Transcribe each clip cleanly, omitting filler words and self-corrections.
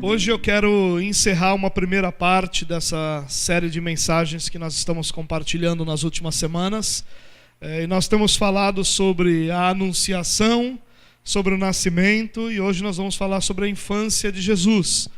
Hoje eu quero encerrar uma primeira parte dessa série de mensagens que nós estamos compartilhando nas últimas semanas. E nós temos falado sobre a anunciação, sobre o nascimento, e hoje nós vamos falar sobre a infância de Jesus.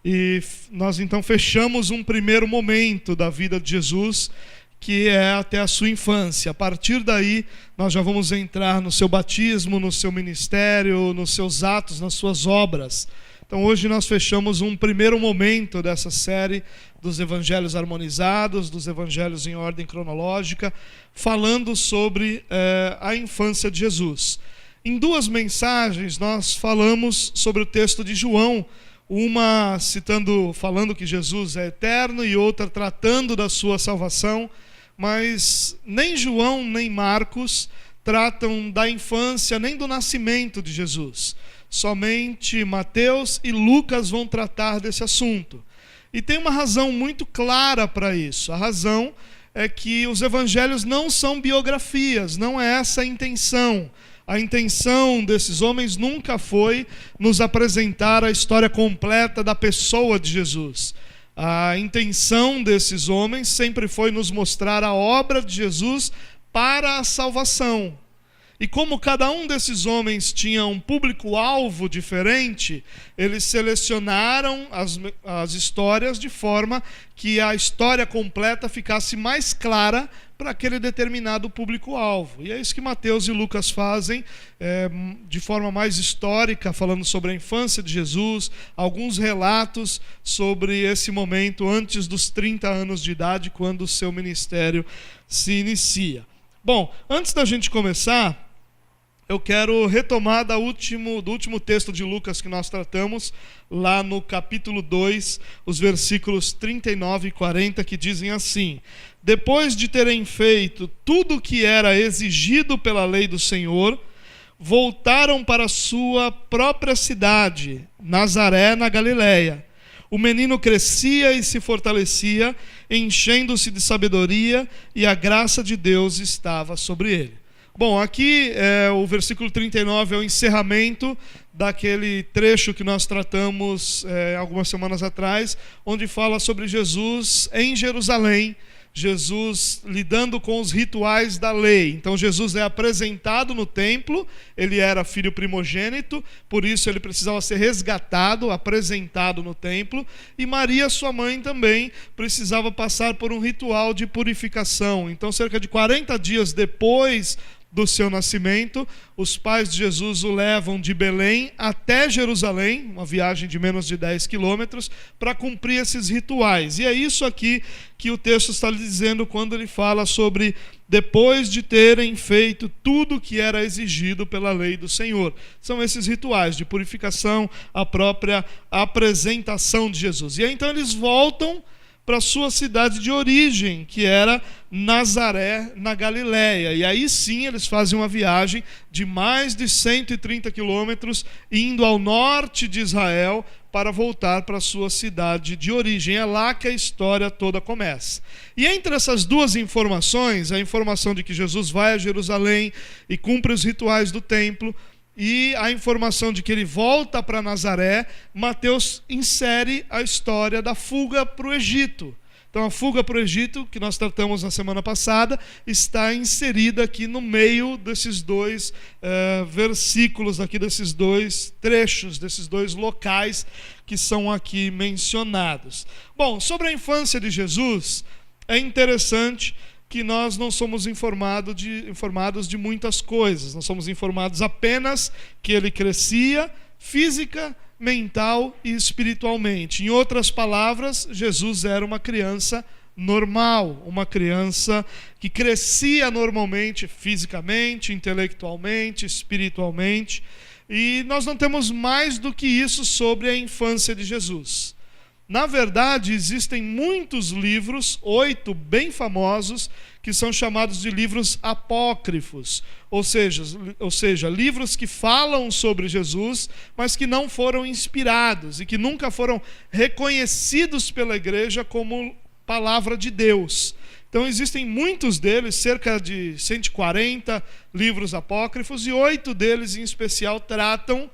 E nós então fechamos um primeiro momento da vida de Jesus, que é até a sua infância. A partir daí, nós já vamos entrar no seu batismo, no seu ministério, nos seus atos, nas suas obras. Então hoje nós fechamos um primeiro momento dessa série dos evangelhos harmonizados, dos evangelhos em ordem cronológica, falando sobre a infância de Jesus. Em duas mensagens nós falamos sobre o texto de João, uma falando que Jesus é eterno e outra tratando da sua salvação, mas nem João nem Marcos tratam da infância nem do nascimento de Jesus. Somente Mateus e Lucas vão tratar desse assunto. E tem uma razão muito clara para isso. A razão é que os evangelhos não são biografias, não é essa a intenção. A intenção desses homens nunca foi nos apresentar a história completa da pessoa de Jesus. A intenção desses homens sempre foi nos mostrar a obra de Jesus para a salvação. E como cada um desses homens tinha um público-alvo diferente, eles selecionaram as histórias de forma que a história completa ficasse mais clara para aquele determinado público-alvo. E é isso que Mateus e Lucas fazem, de forma mais histórica, falando sobre a infância de Jesus, alguns relatos sobre esse momento antes dos 30 anos de idade, quando o seu ministério se inicia. Bom, antes da gente começar, eu quero retomar do último texto de Lucas que nós tratamos, lá no capítulo 2, os versículos 39 e 40, que dizem assim: depois de terem feito tudo o que era exigido pela lei do Senhor, voltaram para sua própria cidade, Nazaré, na Galileia. O menino crescia e se fortalecia, enchendo-se de sabedoria, e a graça de Deus estava sobre ele. Bom, aqui o versículo 39 é o encerramento daquele trecho que nós tratamos algumas semanas atrás, onde fala sobre Jesus em Jerusalém, Jesus lidando com os rituais da lei. Então Jesus é apresentado no templo, ele era filho primogênito, por isso ele precisava ser resgatado, apresentado no templo, e Maria, sua mãe, também precisava passar por um ritual de purificação. Então cerca de 40 dias depois do seu nascimento, os pais de Jesus o levam de Belém até Jerusalém, uma viagem de menos de 10 quilômetros, para cumprir esses rituais. E é isso aqui que o texto está lhe dizendo quando ele fala sobre depois de terem feito tudo o que era exigido pela lei do Senhor. São esses rituais de purificação, a própria apresentação de Jesus. E aí então eles voltam para a sua cidade de origem, que era Nazaré, na Galileia. E aí sim eles fazem uma viagem de mais de 130 quilômetros, indo ao norte de Israel, para voltar para a sua cidade de origem. É lá que a história toda começa. E entre essas duas informações, a informação de que Jesus vai a Jerusalém e cumpre os rituais do templo, e a informação de que ele volta para Nazaré, Mateus insere a história da fuga para o Egito. Então a fuga para o Egito, que nós tratamos na semana passada, está inserida aqui no meio desses dois versículos, aqui desses dois trechos, desses dois locais que são aqui mencionados. Bom, sobre a infância de Jesus, é interessante que nós não somos informados de muitas coisas. Nós somos informados apenas que ele crescia física, mental e espiritualmente. Em outras palavras, Jesus era uma criança normal, uma criança que crescia normalmente fisicamente, intelectualmente, espiritualmente. E nós não temos mais do que isso sobre a infância de Jesus. Na verdade, existem muitos livros, 8 bem famosos, que são chamados de livros apócrifos, ou seja, livros que falam sobre Jesus, mas que não foram inspirados e que nunca foram reconhecidos pela igreja como palavra de Deus. Então existem muitos deles, cerca de 140 livros apócrifos, e 8 deles em especial tratam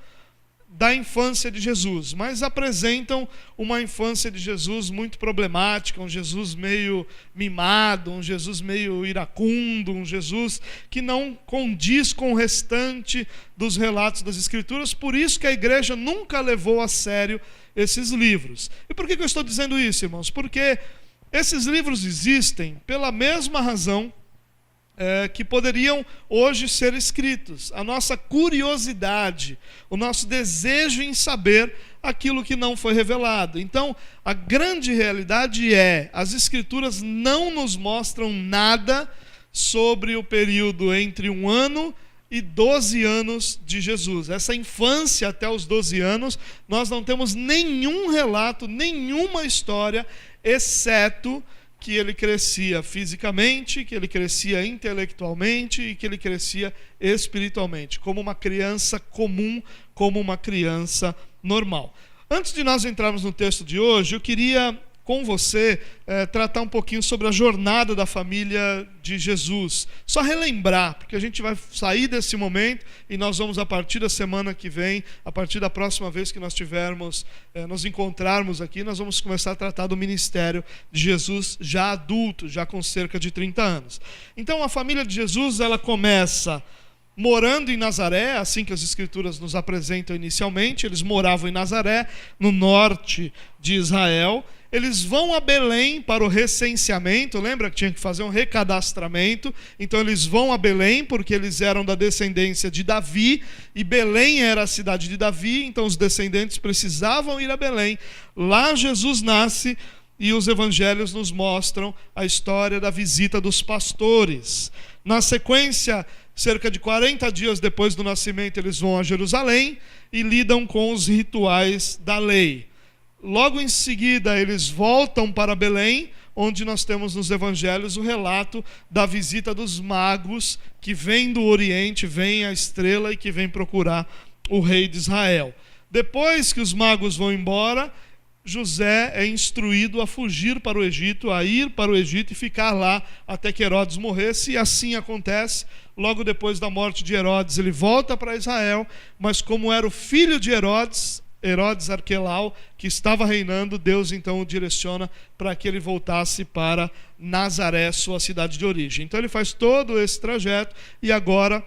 da infância de Jesus, mas apresentam uma infância de Jesus muito problemática, um Jesus meio mimado, um Jesus meio iracundo, um Jesus que não condiz com o restante dos relatos das Escrituras. Por isso que a igreja nunca levou a sério esses livros. E por que eu estou dizendo isso, irmãos? Porque esses livros existem pela mesma razão que poderiam hoje ser escritos. A nossa curiosidade, o nosso desejo em saber aquilo que não foi revelado. Então, a grande realidade as Escrituras não nos mostram nada sobre o período entre 1 ano e 12 anos de Jesus. Essa infância até os 12 anos, nós não temos nenhum relato, nenhuma história, exceto que ele crescia fisicamente, que ele crescia intelectualmente e que ele crescia espiritualmente, como uma criança comum, como uma criança normal. Antes de nós entrarmos no texto de hoje, eu queria com você tratar um pouquinho sobre a jornada da família de Jesus. Só relembrar, porque a gente vai sair desse momento e nós vamos, a partir da semana que vem, a partir da próxima vez que nós tivermos, nos encontrarmos aqui, nós vamos começar a tratar do ministério de Jesus já adulto, já com cerca de 30 anos. Então a família de Jesus, ela começa morando em Nazaré, assim que as Escrituras nos apresentam inicialmente. Eles moravam em Nazaré, no norte de Israel. Eles vão a Belém para o recenseamento, lembra que tinha que fazer um recadastramento? Então eles vão a Belém, porque eles eram da descendência de Davi, e Belém era a cidade de Davi, então os descendentes precisavam ir a Belém. Lá Jesus nasce, e os evangelhos nos mostram a história da visita dos pastores. Na sequência, cerca de 40 dias depois do nascimento, eles vão a Jerusalém e lidam com os rituais da lei. Logo em seguida, eles voltam para Belém, onde nós temos nos evangelhos o relato da visita dos magos, que vêm do Oriente, vem a estrela e que vem procurar o rei de Israel. Depois que os magos vão embora, José é instruído a fugir para o Egito, a ir para o Egito e ficar lá até que Herodes morresse, e assim acontece. Logo depois da morte de Herodes, ele volta para Israel, mas como era o filho de Herodes Arquelau, que estava reinando, Deus então o direciona para que ele voltasse para Nazaré, sua cidade de origem. Então ele faz todo esse trajeto, e agora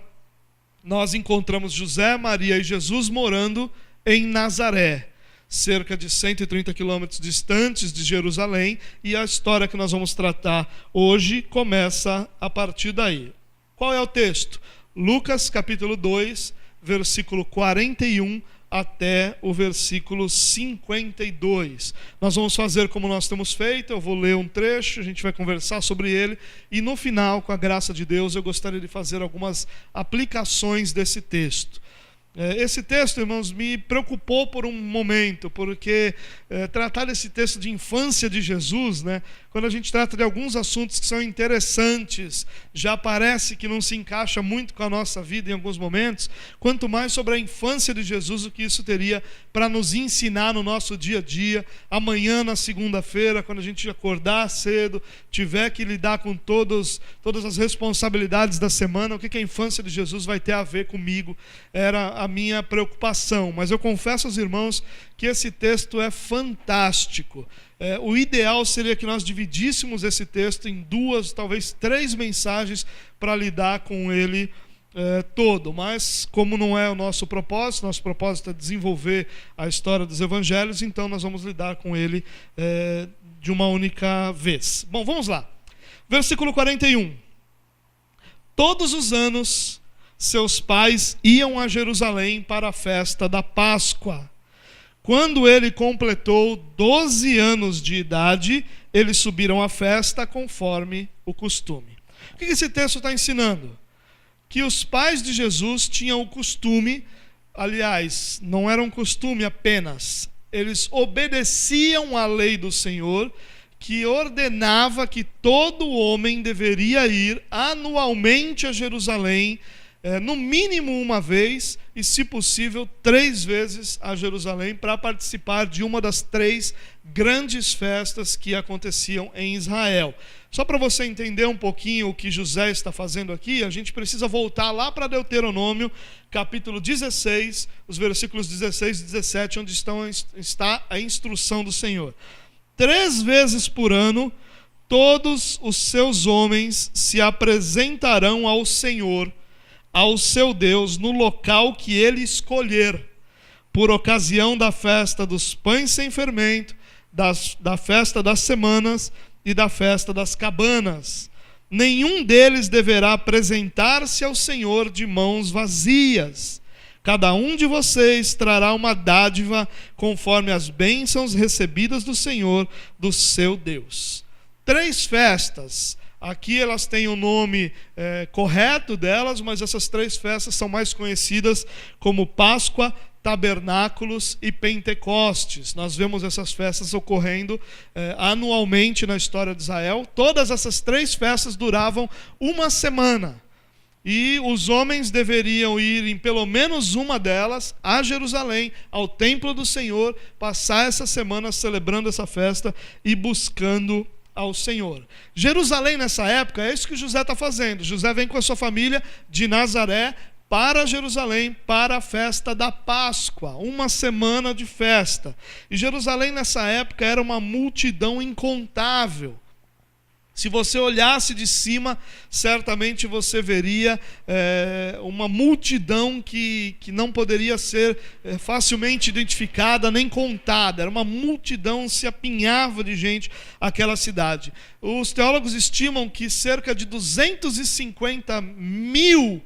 nós encontramos José, Maria e Jesus morando em Nazaré, cerca de 130 quilômetros distantes de Jerusalém, e a história que nós vamos tratar hoje começa a partir daí. Qual é o texto? Lucas capítulo 2, versículo 41 até o versículo 52. Nós vamos fazer como nós temos feito. Eu vou ler um trecho, a gente vai conversar sobre ele, e no final, com a graça de Deus, eu gostaria de fazer algumas aplicações desse texto. Esse texto, irmãos, me preocupou por um momento, porque tratar desse texto de infância de Jesus, né, quando a gente trata de alguns assuntos que são interessantes, já parece que não se encaixa muito com a nossa vida em alguns momentos, quanto mais sobre a infância de Jesus, o que isso teria para nos ensinar no nosso dia a dia. Amanhã, na segunda-feira, quando a gente acordar cedo, tiver que lidar com todas as responsabilidades da semana, o que a infância de Jesus vai ter a ver comigo, era a minha preocupação. Mas eu confesso aos irmãos que esse texto é fantástico. O ideal seria que nós dividíssemos esse texto em 2, talvez 3 mensagens para lidar com ele todo, mas como não é o nosso propósito é desenvolver a história dos evangelhos, então nós vamos lidar com ele de uma única vez. Bom, vamos lá. Versículo 41. Todos os anos seus pais iam a Jerusalém para a festa da Páscoa. Quando ele completou 12 anos de idade, eles subiram à festa conforme o costume. O que esse texto está ensinando? Que os pais de Jesus tinham o costume, aliás, não era um costume apenas, eles obedeciam à lei do Senhor, que ordenava que todo homem deveria ir anualmente a Jerusalém no mínimo uma vez e, se possível, 3 vezes a Jerusalém para participar de uma das 3 grandes festas que aconteciam em Israel. Só para você entender um pouquinho o que José está fazendo aqui, a gente precisa voltar lá para Deuteronômio, capítulo 16, os versículos 16 e 17, onde está a instrução do Senhor. 3 vezes por ano, todos os seus homens se apresentarão ao Senhor, ao seu Deus, no local que ele escolher, por ocasião da festa dos pães sem fermento, da festa das semanas e da festa das cabanas. Nenhum deles deverá apresentar-se ao Senhor de mãos vazias. Cada um de vocês trará uma dádiva conforme as bênçãos recebidas do Senhor, do seu Deus. 3 festas. Aqui elas têm o nome correto delas, mas essas 3 festas são mais conhecidas como Páscoa, Tabernáculos e Pentecostes. Nós vemos essas festas ocorrendo anualmente na história de Israel. Todas essas 3 festas duravam uma semana. E os homens deveriam ir em pelo menos uma delas a Jerusalém, ao templo do Senhor, passar essa semana celebrando essa festa e buscando ao Senhor. Jerusalém nessa época, é isso que José está fazendo. José vem com a sua família de Nazaré para Jerusalém, para a festa da Páscoa, uma semana de festa. E Jerusalém nessa época era uma multidão incontável. Se você olhasse de cima, certamente você veria uma multidão que não poderia ser facilmente identificada nem contada. Era uma multidão, se apinhava de gente aquela cidade. Os teólogos estimam que cerca de 250 mil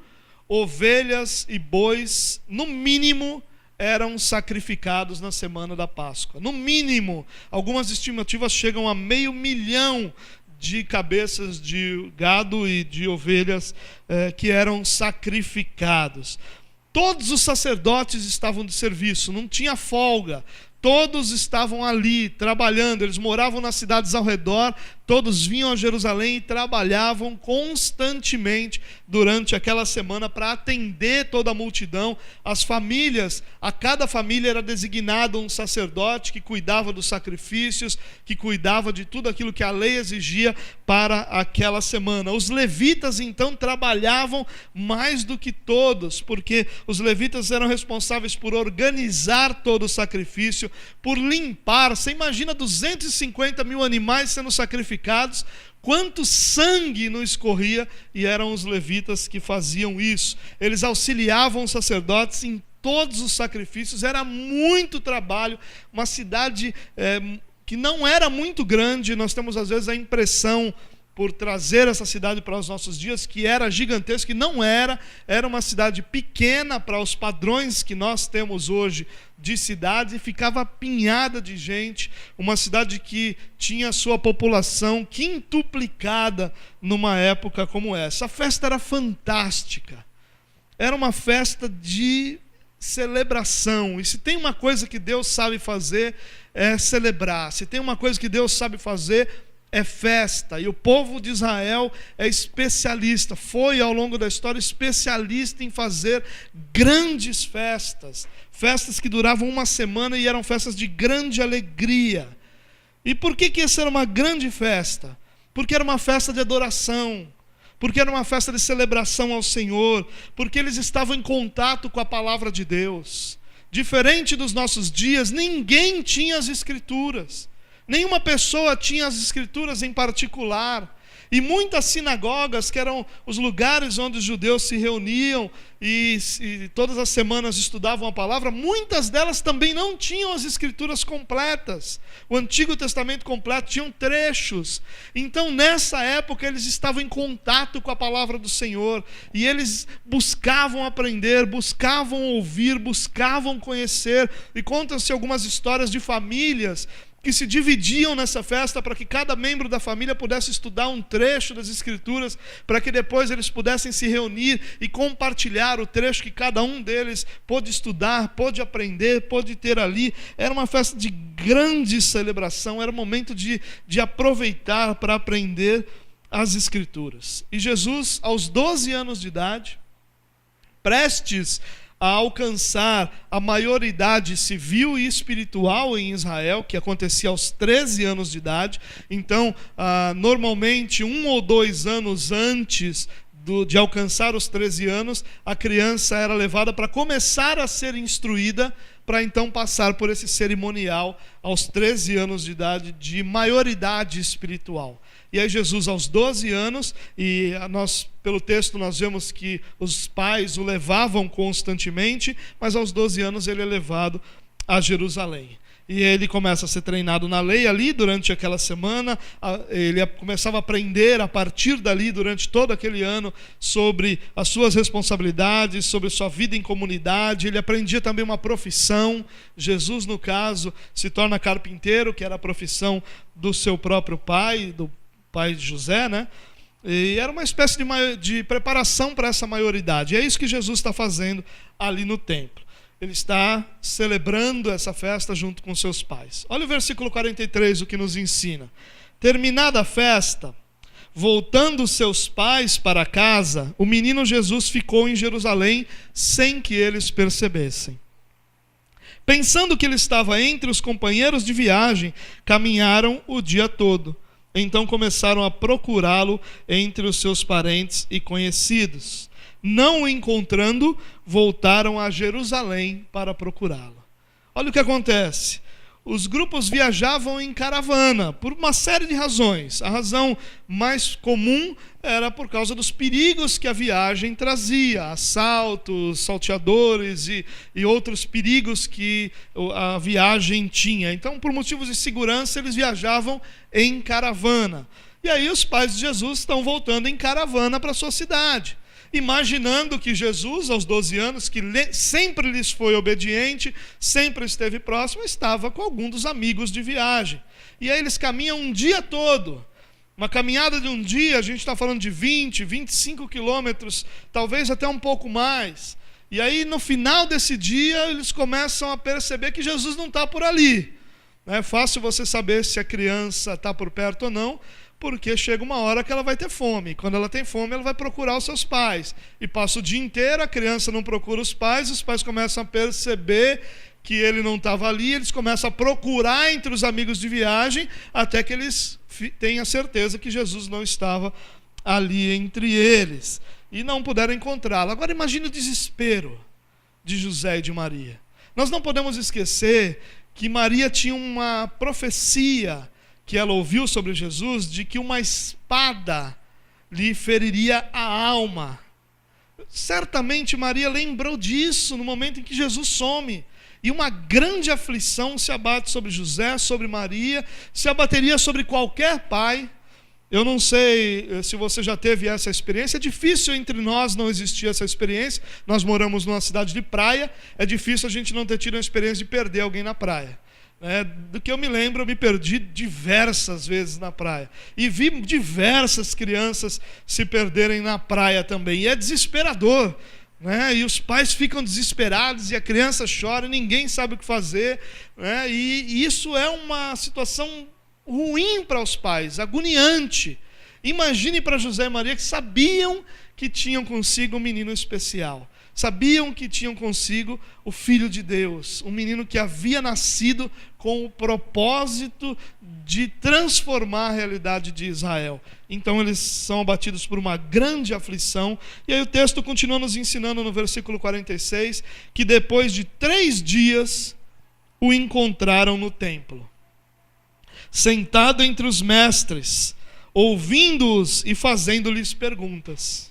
ovelhas e bois, no mínimo, eram sacrificados na semana da Páscoa. No mínimo, algumas estimativas chegam a 500.000 de cabeças de gado e de ovelhas que eram sacrificados. Todos os sacerdotes estavam de serviço, não tinha folga. Todos estavam ali trabalhando, eles moravam nas cidades ao redor, todos vinham a Jerusalém e trabalhavam constantemente durante aquela semana para atender toda a multidão. As famílias, a cada família era designado um sacerdote que cuidava dos sacrifícios, que cuidava de tudo aquilo que a lei exigia para aquela semana. Os levitas então trabalhavam mais do que todos, porque os levitas eram responsáveis por organizar todo o sacrifício, por limpar. Você imagina 250 mil animais sendo sacrificados, quanto sangue não escorria, e eram os levitas que faziam isso. Eles auxiliavam os sacerdotes em todos os sacrifícios. Era muito trabalho, uma cidade que não era muito grande. Nós temos às vezes a impressão, por trazer essa cidade para os nossos dias, que era gigantesca, e não era. Era uma cidade pequena para os padrões que nós temos hoje de cidade, e ficava apinhada de gente, uma cidade que tinha sua população quintuplicada numa época como essa. A festa era fantástica, era uma festa de celebração, e se tem uma coisa que Deus sabe fazer, é celebrar. Se tem uma coisa que Deus sabe fazer, é festa. E o povo de Israel é especialista, foi ao longo da história especialista em fazer grandes festas, festas que duravam uma semana e eram festas de grande alegria. E por que essa era uma grande festa? Porque era uma festa de adoração, porque era uma festa de celebração ao Senhor, porque eles estavam em contato com a palavra de Deus. Diferente dos nossos dias, ninguém tinha as Escrituras. Nenhuma pessoa tinha as Escrituras em particular. E muitas sinagogas, que eram os lugares onde os judeus se reuniam e todas as semanas estudavam a palavra, muitas delas também não tinham as Escrituras completas. O Antigo Testamento completo tinham trechos. Então, nessa época, eles estavam em contato com a palavra do Senhor, e eles buscavam aprender, buscavam ouvir, buscavam conhecer. E contam-se algumas histórias de famílias que se dividiam nessa festa para que cada membro da família pudesse estudar um trecho das Escrituras, para que depois eles pudessem se reunir e compartilhar o trecho que cada um deles pôde estudar, pôde aprender, pôde ter ali. Era uma festa de grande celebração, era um momento de aproveitar para aprender as Escrituras. E Jesus, aos 12 anos de idade, prestes a alcançar a maioridade civil e espiritual em Israel, que acontecia aos 13 anos de idade. Então, normalmente 1 ou 2 anos antes de alcançar os 13 anos, a criança era levada para começar a ser instruída, para então passar por esse cerimonial aos 13 anos de idade de maioridade espiritual. E aí Jesus, aos 12 anos, e nós, pelo texto nós vemos que os pais o levavam constantemente, mas aos 12 anos ele é levado a Jerusalém. E ele começa a ser treinado na lei ali durante aquela semana, ele começava a aprender a partir dali, durante todo aquele ano, sobre as suas responsabilidades, sobre sua vida em comunidade. Ele aprendia também uma profissão. Jesus, no caso, se torna carpinteiro, que era a profissão do seu próprio pai, do pai de José, né? E era uma espécie de preparação para essa maioridade. E é isso que Jesus está fazendo ali no templo. Ele está celebrando essa festa junto com seus pais. Olha o versículo 43, o que nos ensina. Terminada a festa, voltando seus pais para casa, o menino Jesus ficou em Jerusalém sem que eles percebessem. Pensando que ele estava entre os companheiros de viagem, caminharam o dia todo. Então começaram a procurá-lo entre os seus parentes e conhecidos. Não o encontrando, voltaram a Jerusalém para procurá-lo. Olha o que acontece. Os grupos viajavam em caravana por uma série de razões. A razão mais comum era por causa dos perigos que a viagem trazia, assaltos, salteadores e outros perigos que a viagem tinha. Então, por motivos de segurança, eles viajavam em caravana. E aí os pais de Jesus estão voltando em caravana para a sua cidade, imaginando que Jesus, aos 12 anos, que sempre lhes foi obediente, sempre esteve próximo, estava com algum dos amigos de viagem. E aí eles caminham um dia todo. Uma caminhada de um dia, a gente está falando de 20, 25 quilômetros, talvez até um pouco mais. E aí, no final desse dia, eles começam a perceber que Jesus não está por ali. É fácil você saber se a criança está por perto ou não, porque chega uma hora que ela vai ter fome. Quando ela tem fome, ela vai procurar os seus pais. E passa o dia inteiro, a criança não procura os pais começam a perceber que ele não estava ali, eles começam a procurar entre os amigos de viagem, até que eles tenham certeza que Jesus não estava ali entre eles. E não puderam encontrá-lo. Agora imagine o desespero de José e de Maria. Nós não podemos esquecer que Maria tinha uma profecia que ela ouviu sobre Jesus, de que uma espada lhe feriria a alma. Certamente Maria lembrou disso no momento em que Jesus some. E uma grande aflição se abate sobre José, sobre Maria, se abateria sobre qualquer pai. Eu não sei se você já teve essa experiência. É difícil entre nós não existir essa experiência. Nós moramos numa cidade de praia. É difícil a gente não ter tido a experiência de perder alguém na praia. Do que eu me lembro, eu me perdi diversas vezes na praia. E vi diversas crianças se perderem na praia também. E é desesperador. E os pais ficam desesperados e a criança chora e ninguém sabe o que fazer. E isso é uma situação ruim para os pais, agoniante. Imagine para José e Maria, que sabiam que tinham consigo um menino especial. Sabiam que tinham consigo o Filho de Deus, um menino que havia nascido com o propósito de transformar a realidade de Israel. Então eles são abatidos por uma grande aflição. E aí o texto continua nos ensinando no versículo 46, que depois de 3 dias o encontraram no templo, sentado entre os mestres, ouvindo-os e fazendo-lhes perguntas.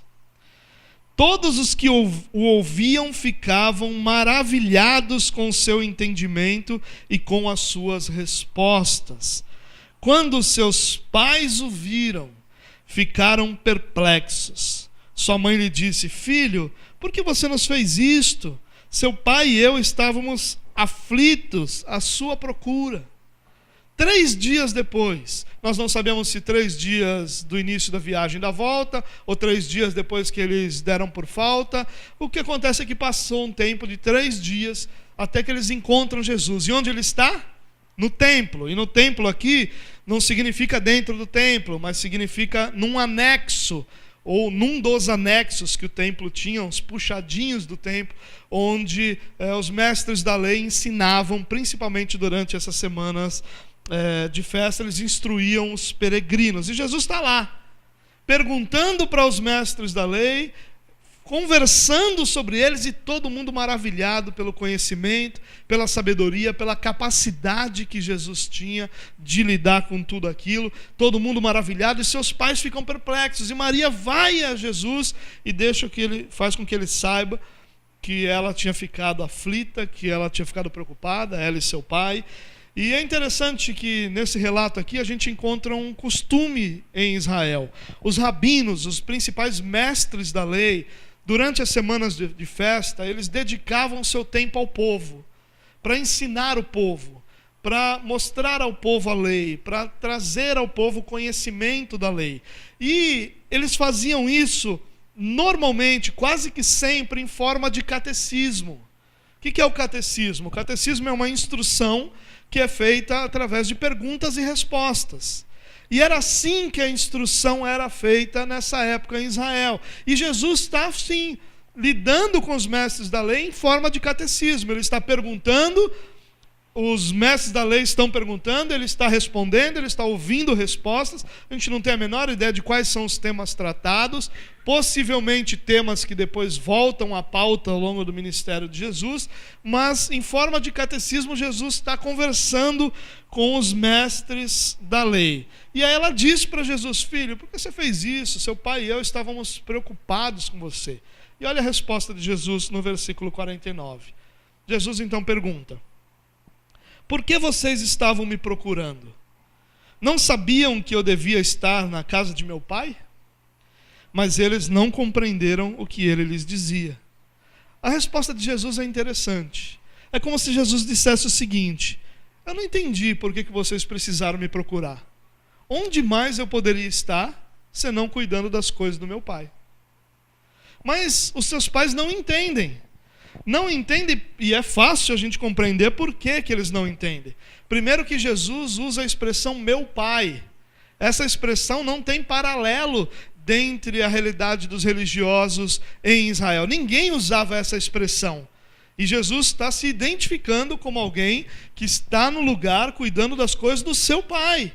Todos os que o ouviam ficavam maravilhados com o seu entendimento e com as suas respostas. Quando seus pais o viram, ficaram perplexos. Sua mãe lhe disse: Filho, por que você nos fez isto? Seu pai e eu estávamos aflitos à sua procura. 3 dias depois, nós não sabemos se 3 dias do início da viagem da volta, ou 3 dias depois que eles deram por falta. O que acontece é que passou um tempo de 3 dias até que eles encontram Jesus. E onde ele está? No templo. E no templo aqui não significa dentro do templo, mas significa num anexo. ou num dos anexos que o templo tinha, uns puxadinhos do templo, onde os mestres da lei ensinavam, principalmente durante essas semanas de festa, eles instruíam os peregrinos. E Jesus está lá, perguntando para os mestres da lei, conversando sobre eles, e todo mundo maravilhado pelo conhecimento, pela sabedoria, pela capacidade que Jesus tinha de lidar com tudo aquilo. Todo mundo maravilhado, e seus pais ficam perplexos. E Maria vai a Jesus e faz com que ele saiba que ela tinha ficado aflita, que ela tinha ficado preocupada, ela e seu pai. E é interessante que nesse relato aqui a gente encontra um costume em Israel. Os rabinos, os principais mestres da lei, durante as semanas de festa, eles dedicavam seu tempo ao povo, para ensinar o povo, para mostrar ao povo a lei, para trazer ao povo conhecimento da lei. E eles faziam isso normalmente, quase que sempre, em forma de catecismo. O que é o catecismo? O catecismo é uma instrução que é feita através de perguntas e respostas. E era assim que a instrução era feita nessa época em Israel. E Jesus está, sim, lidando com os mestres da lei em forma de catecismo. Ele está perguntando, os mestres da lei estão perguntando, ele está respondendo, ele está ouvindo respostas. A gente não tem a menor ideia de quais são os temas tratados, possivelmente temas que depois voltam à pauta ao longo do ministério de Jesus, mas em forma de catecismo Jesus está conversando com os mestres da lei. E aí ela diz para Jesus: filho, por que você fez isso? Seu pai e eu estávamos preocupados com você. E olha a resposta de Jesus no versículo 49. Jesus então pergunta: por que vocês estavam me procurando? Não sabiam que eu devia estar na casa de meu pai? Mas eles não compreenderam o que ele lhes dizia. A resposta de Jesus é interessante. É como se Jesus dissesse o seguinte: eu não entendi por que vocês precisaram me procurar. Onde mais eu poderia estar, senão cuidando das coisas do meu pai? Mas os seus pais não entendem. Não entendem, e é fácil a gente compreender por que eles não entendem. Primeiro que Jesus usa a expressão meu pai. Essa expressão não tem paralelo dentre a realidade dos religiosos em Israel. Ninguém usava essa expressão. E Jesus está se identificando como alguém que está no lugar cuidando das coisas do seu pai.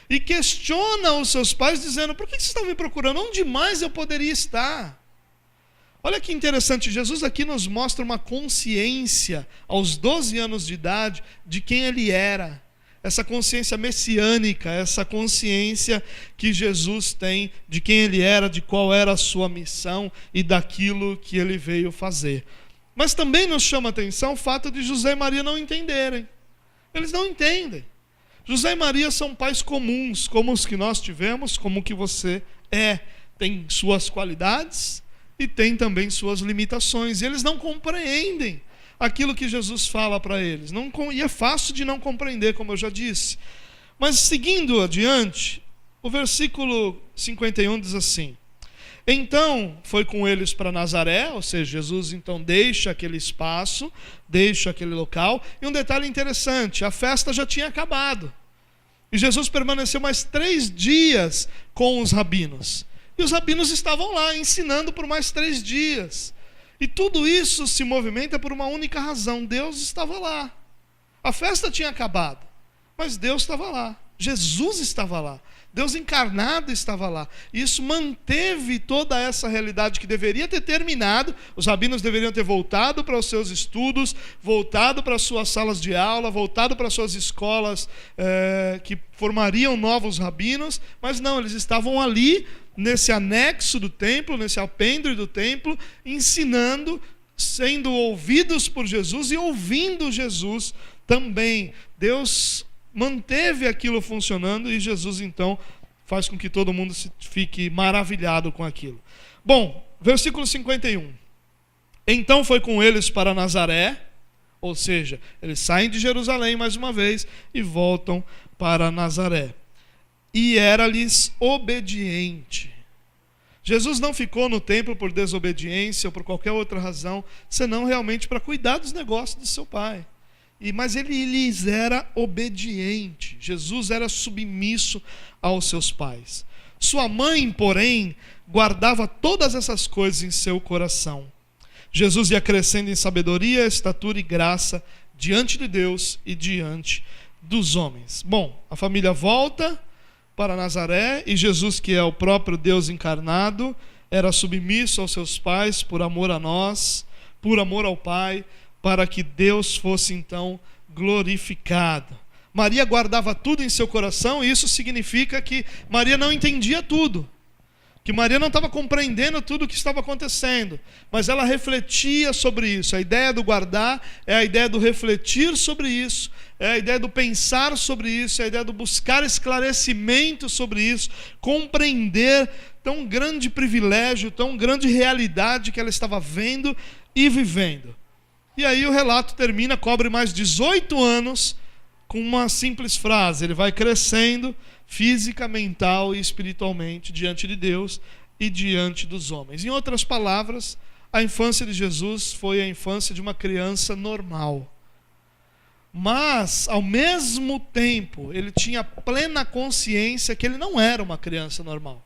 E questiona os seus pais dizendo: por que vocês estão me procurando? Onde mais eu poderia estar? Olha que interessante, Jesus aqui nos mostra uma consciência aos 12 anos de idade de quem ele era. Essa consciência messiânica, essa consciência que Jesus tem de quem ele era, de qual era a sua missão e daquilo que ele veio fazer. Mas também nos chama a atenção o fato de José e Maria não entenderem. Eles não entendem. José e Maria são pais comuns, como os que nós tivemos, como o que você é. Tem suas qualidades e tem também suas limitações. E eles não compreendem aquilo que Jesus fala para eles. E é fácil de não compreender, como eu já disse. Mas seguindo adiante, o versículo 51 diz assim: então foi com eles para Nazaré, ou seja, Jesus então deixa aquele espaço, deixa aquele local. E um detalhe interessante: a festa já tinha acabado. E Jesus permaneceu mais 3 dias com os rabinos. E os rabinos estavam lá ensinando por mais 3 dias. E tudo isso se movimenta por uma única razão: Deus estava lá. A festa tinha acabado, mas Deus estava lá. Jesus estava lá. Deus encarnado estava lá. E isso manteve toda essa realidade que deveria ter terminado. Os rabinos deveriam ter voltado para os seus estudos, voltado para as suas salas de aula, voltado para as suas escolas que formariam novos rabinos. Mas não, eles estavam ali, nesse anexo do templo, nesse alpendre do templo, ensinando, sendo ouvidos por Jesus e ouvindo Jesus também. Deus manteve aquilo funcionando e Jesus então faz com que todo mundo fique maravilhado com aquilo. Bom, versículo 51. Então foi com eles para Nazaré, ou seja, eles saem de Jerusalém mais uma vez e voltam para Nazaré. E era-lhes obediente. Jesus não ficou no templo por desobediência ou por qualquer outra razão, senão realmente para cuidar dos negócios do seu pai. Mas ele lhes era obediente. Jesus era submisso aos seus pais. Sua mãe, porém, guardava todas essas coisas em seu coração. Jesus ia crescendo em sabedoria, estatura e graça diante de Deus e diante dos homens. Bom, a família volta para Nazaré e Jesus, que é o próprio Deus encarnado, era submisso aos seus pais por amor a nós, por amor ao Pai, para que Deus fosse então glorificado. Maria guardava tudo em seu coração, e isso significa que Maria não entendia tudo, que Maria não estava compreendendo tudo o que estava acontecendo, mas ela refletia sobre isso. A ideia do guardar é a ideia do refletir sobre isso, é a ideia do pensar sobre isso, é a ideia do buscar esclarecimento sobre isso, compreender tão grande privilégio, tão grande realidade que ela estava vendo e vivendo. E aí o relato termina, cobre mais 18 anos, com uma simples frase: ele vai crescendo física, mental e espiritualmente diante de Deus e diante dos homens. Em outras palavras, a infância de Jesus foi a infância de uma criança normal. Mas, ao mesmo tempo, ele tinha plena consciência que ele não era uma criança normal.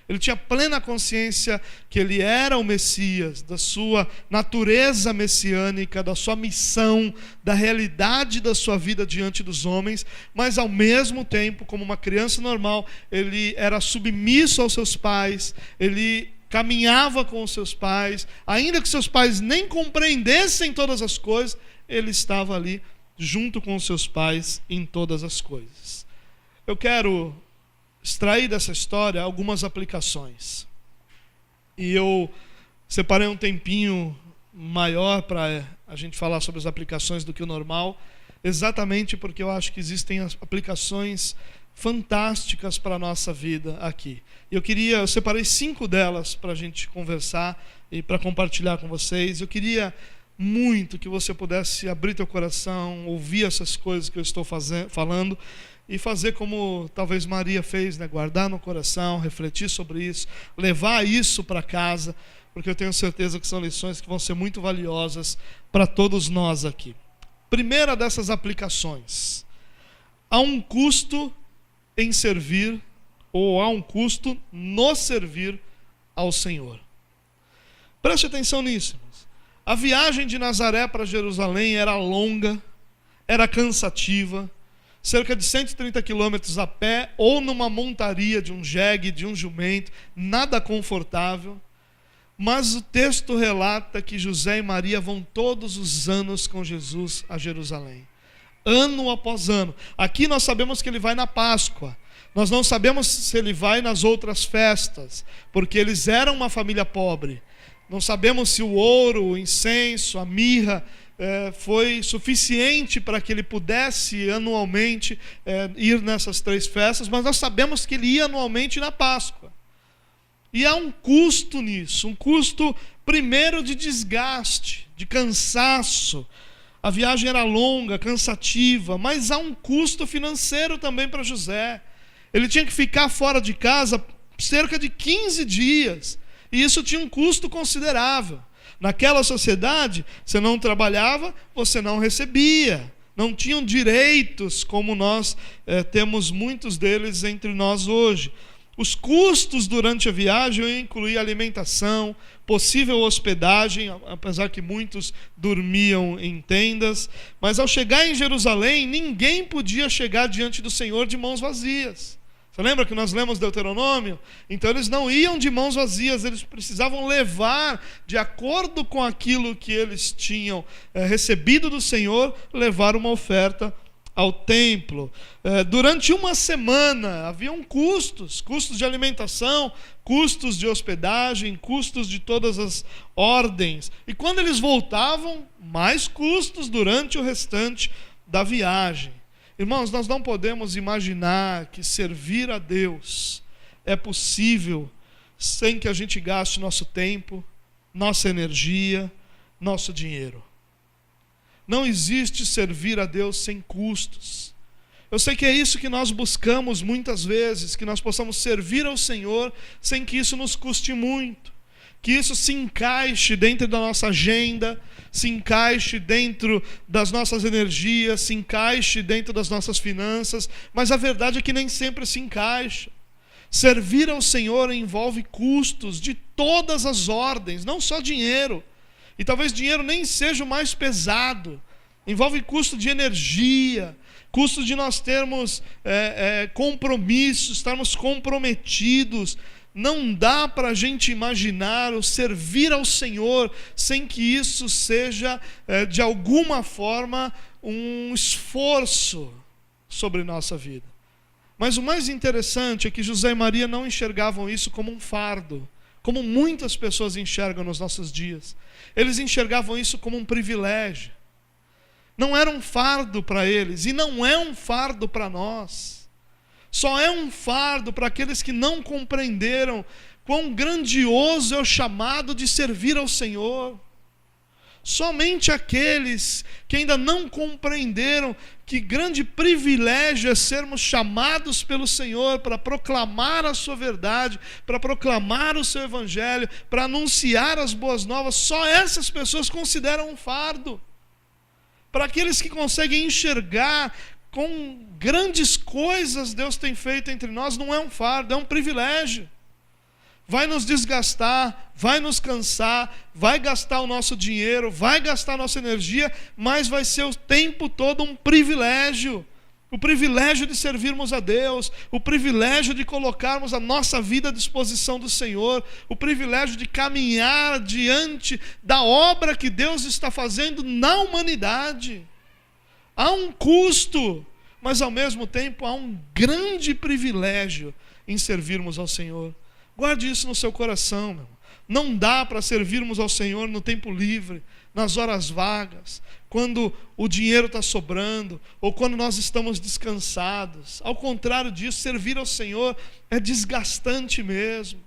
Ele tinha plena consciência que ele era o Messias, da sua natureza messiânica, da sua missão, da realidade da sua vida diante dos homens, mas ao mesmo tempo, como uma criança normal, ele era submisso aos seus pais, ele caminhava com os seus pais, ainda que seus pais nem compreendessem todas as coisas, ele estava ali junto com os seus pais em todas as coisas. Eu quero extrair dessa história algumas aplicações. E eu separei um tempinho maior para a gente falar sobre as aplicações do que o normal, exatamente porque eu acho que existem aplicações fantásticas para a nossa vida aqui. E eu separei 5 delas para a gente conversar e para compartilhar com vocês. Eu queria muito que você pudesse abrir teu coração, ouvir essas coisas que eu estou falando, e fazer como talvez Maria fez, né? Guardar no coração, refletir sobre isso, levar isso para casa, porque eu tenho certeza que são lições que vão ser muito valiosas para todos nós aqui. Primeira dessas aplicações: há um custo em servir, ou há um custo no servir ao Senhor. Preste atenção nisso. A viagem de Nazaré para Jerusalém era longa, era cansativa, cerca de 130 quilômetros a pé ou numa montaria de um jegue, de um jumento, nada confortável. Mas o texto relata que José e Maria vão todos os anos com Jesus a Jerusalém, ano após ano. Aqui nós sabemos que ele vai na Páscoa, nós não sabemos se ele vai nas outras festas, porque eles eram uma família pobre. Não sabemos se o ouro, o incenso, a mirra foi suficiente para que ele pudesse anualmente ir nessas 3 festas, mas nós sabemos que ele ia anualmente na Páscoa. E há um custo nisso, um custo primeiro de desgaste, de cansaço. A viagem era longa, cansativa, mas há um custo financeiro também para José. Ele tinha que ficar fora de casa cerca de 15 dias, e isso tinha um custo considerável. Naquela sociedade, você não trabalhava, você não recebia. Não tinham direitos como nós temos muitos deles entre nós hoje. Os custos durante a viagem incluíam alimentação, possível hospedagem, apesar que muitos dormiam em tendas. Mas ao chegar em Jerusalém, ninguém podia chegar diante do Senhor de mãos vazias. Você lembra que nós lemos Deuteronômio? Então eles não iam de mãos vazias, eles precisavam levar, de acordo com aquilo que eles tinham recebido do Senhor, levar uma oferta ao templo. Durante uma semana haviam custos de alimentação, custos de hospedagem, custos de todas as ordens. E quando eles voltavam, mais custos durante o restante da viagem. Irmãos, nós não podemos imaginar que servir a Deus é possível sem que a gente gaste nosso tempo, nossa energia, nosso dinheiro. Não existe servir a Deus sem custos. Eu sei que é isso que nós buscamos muitas vezes, que nós possamos servir ao Senhor sem que isso nos custe muito, que isso se encaixe dentro da nossa agenda, se encaixe dentro das nossas energias, se encaixe dentro das nossas finanças, mas a verdade é que nem sempre se encaixa. Servir ao Senhor envolve custos de todas as ordens, não só dinheiro. E talvez dinheiro nem seja o mais pesado. Envolve custo de energia, custo de nós termos compromissos, estarmos comprometidos. Não dá para a gente imaginar o servir ao Senhor sem que isso seja, de alguma forma, um esforço sobre nossa vida. Mas o mais interessante é que José e Maria não enxergavam isso como um fardo, como muitas pessoas enxergam nos nossos dias. Eles enxergavam isso como um privilégio. Não era um fardo para eles, e não é um fardo para nós. Só é um fardo para aqueles que não compreenderam quão grandioso é o chamado de servir ao Senhor. Somente aqueles que ainda não compreenderam que grande privilégio é sermos chamados pelo Senhor para proclamar a sua verdade, para proclamar o seu evangelho, para anunciar as boas novas, só essas pessoas consideram um fardo. Para aqueles que conseguem enxergar com grandes coisas Deus tem feito entre nós, não é um fardo, é um privilégio. Vai nos desgastar, vai nos cansar, vai gastar o nosso dinheiro, vai gastar a nossa energia, mas vai ser o tempo todo um privilégio. O privilégio de servirmos a Deus, o privilégio de colocarmos a nossa vida à disposição do Senhor, o privilégio de caminhar diante da obra que Deus está fazendo na humanidade. Há um custo, mas ao mesmo tempo há um grande privilégio em servirmos ao Senhor. Guarde isso no seu coração, meu irmão. Não dá para servirmos ao Senhor no tempo livre, nas horas vagas, quando o dinheiro está sobrando, ou quando nós estamos descansados. Ao contrário disso, servir ao Senhor é desgastante mesmo.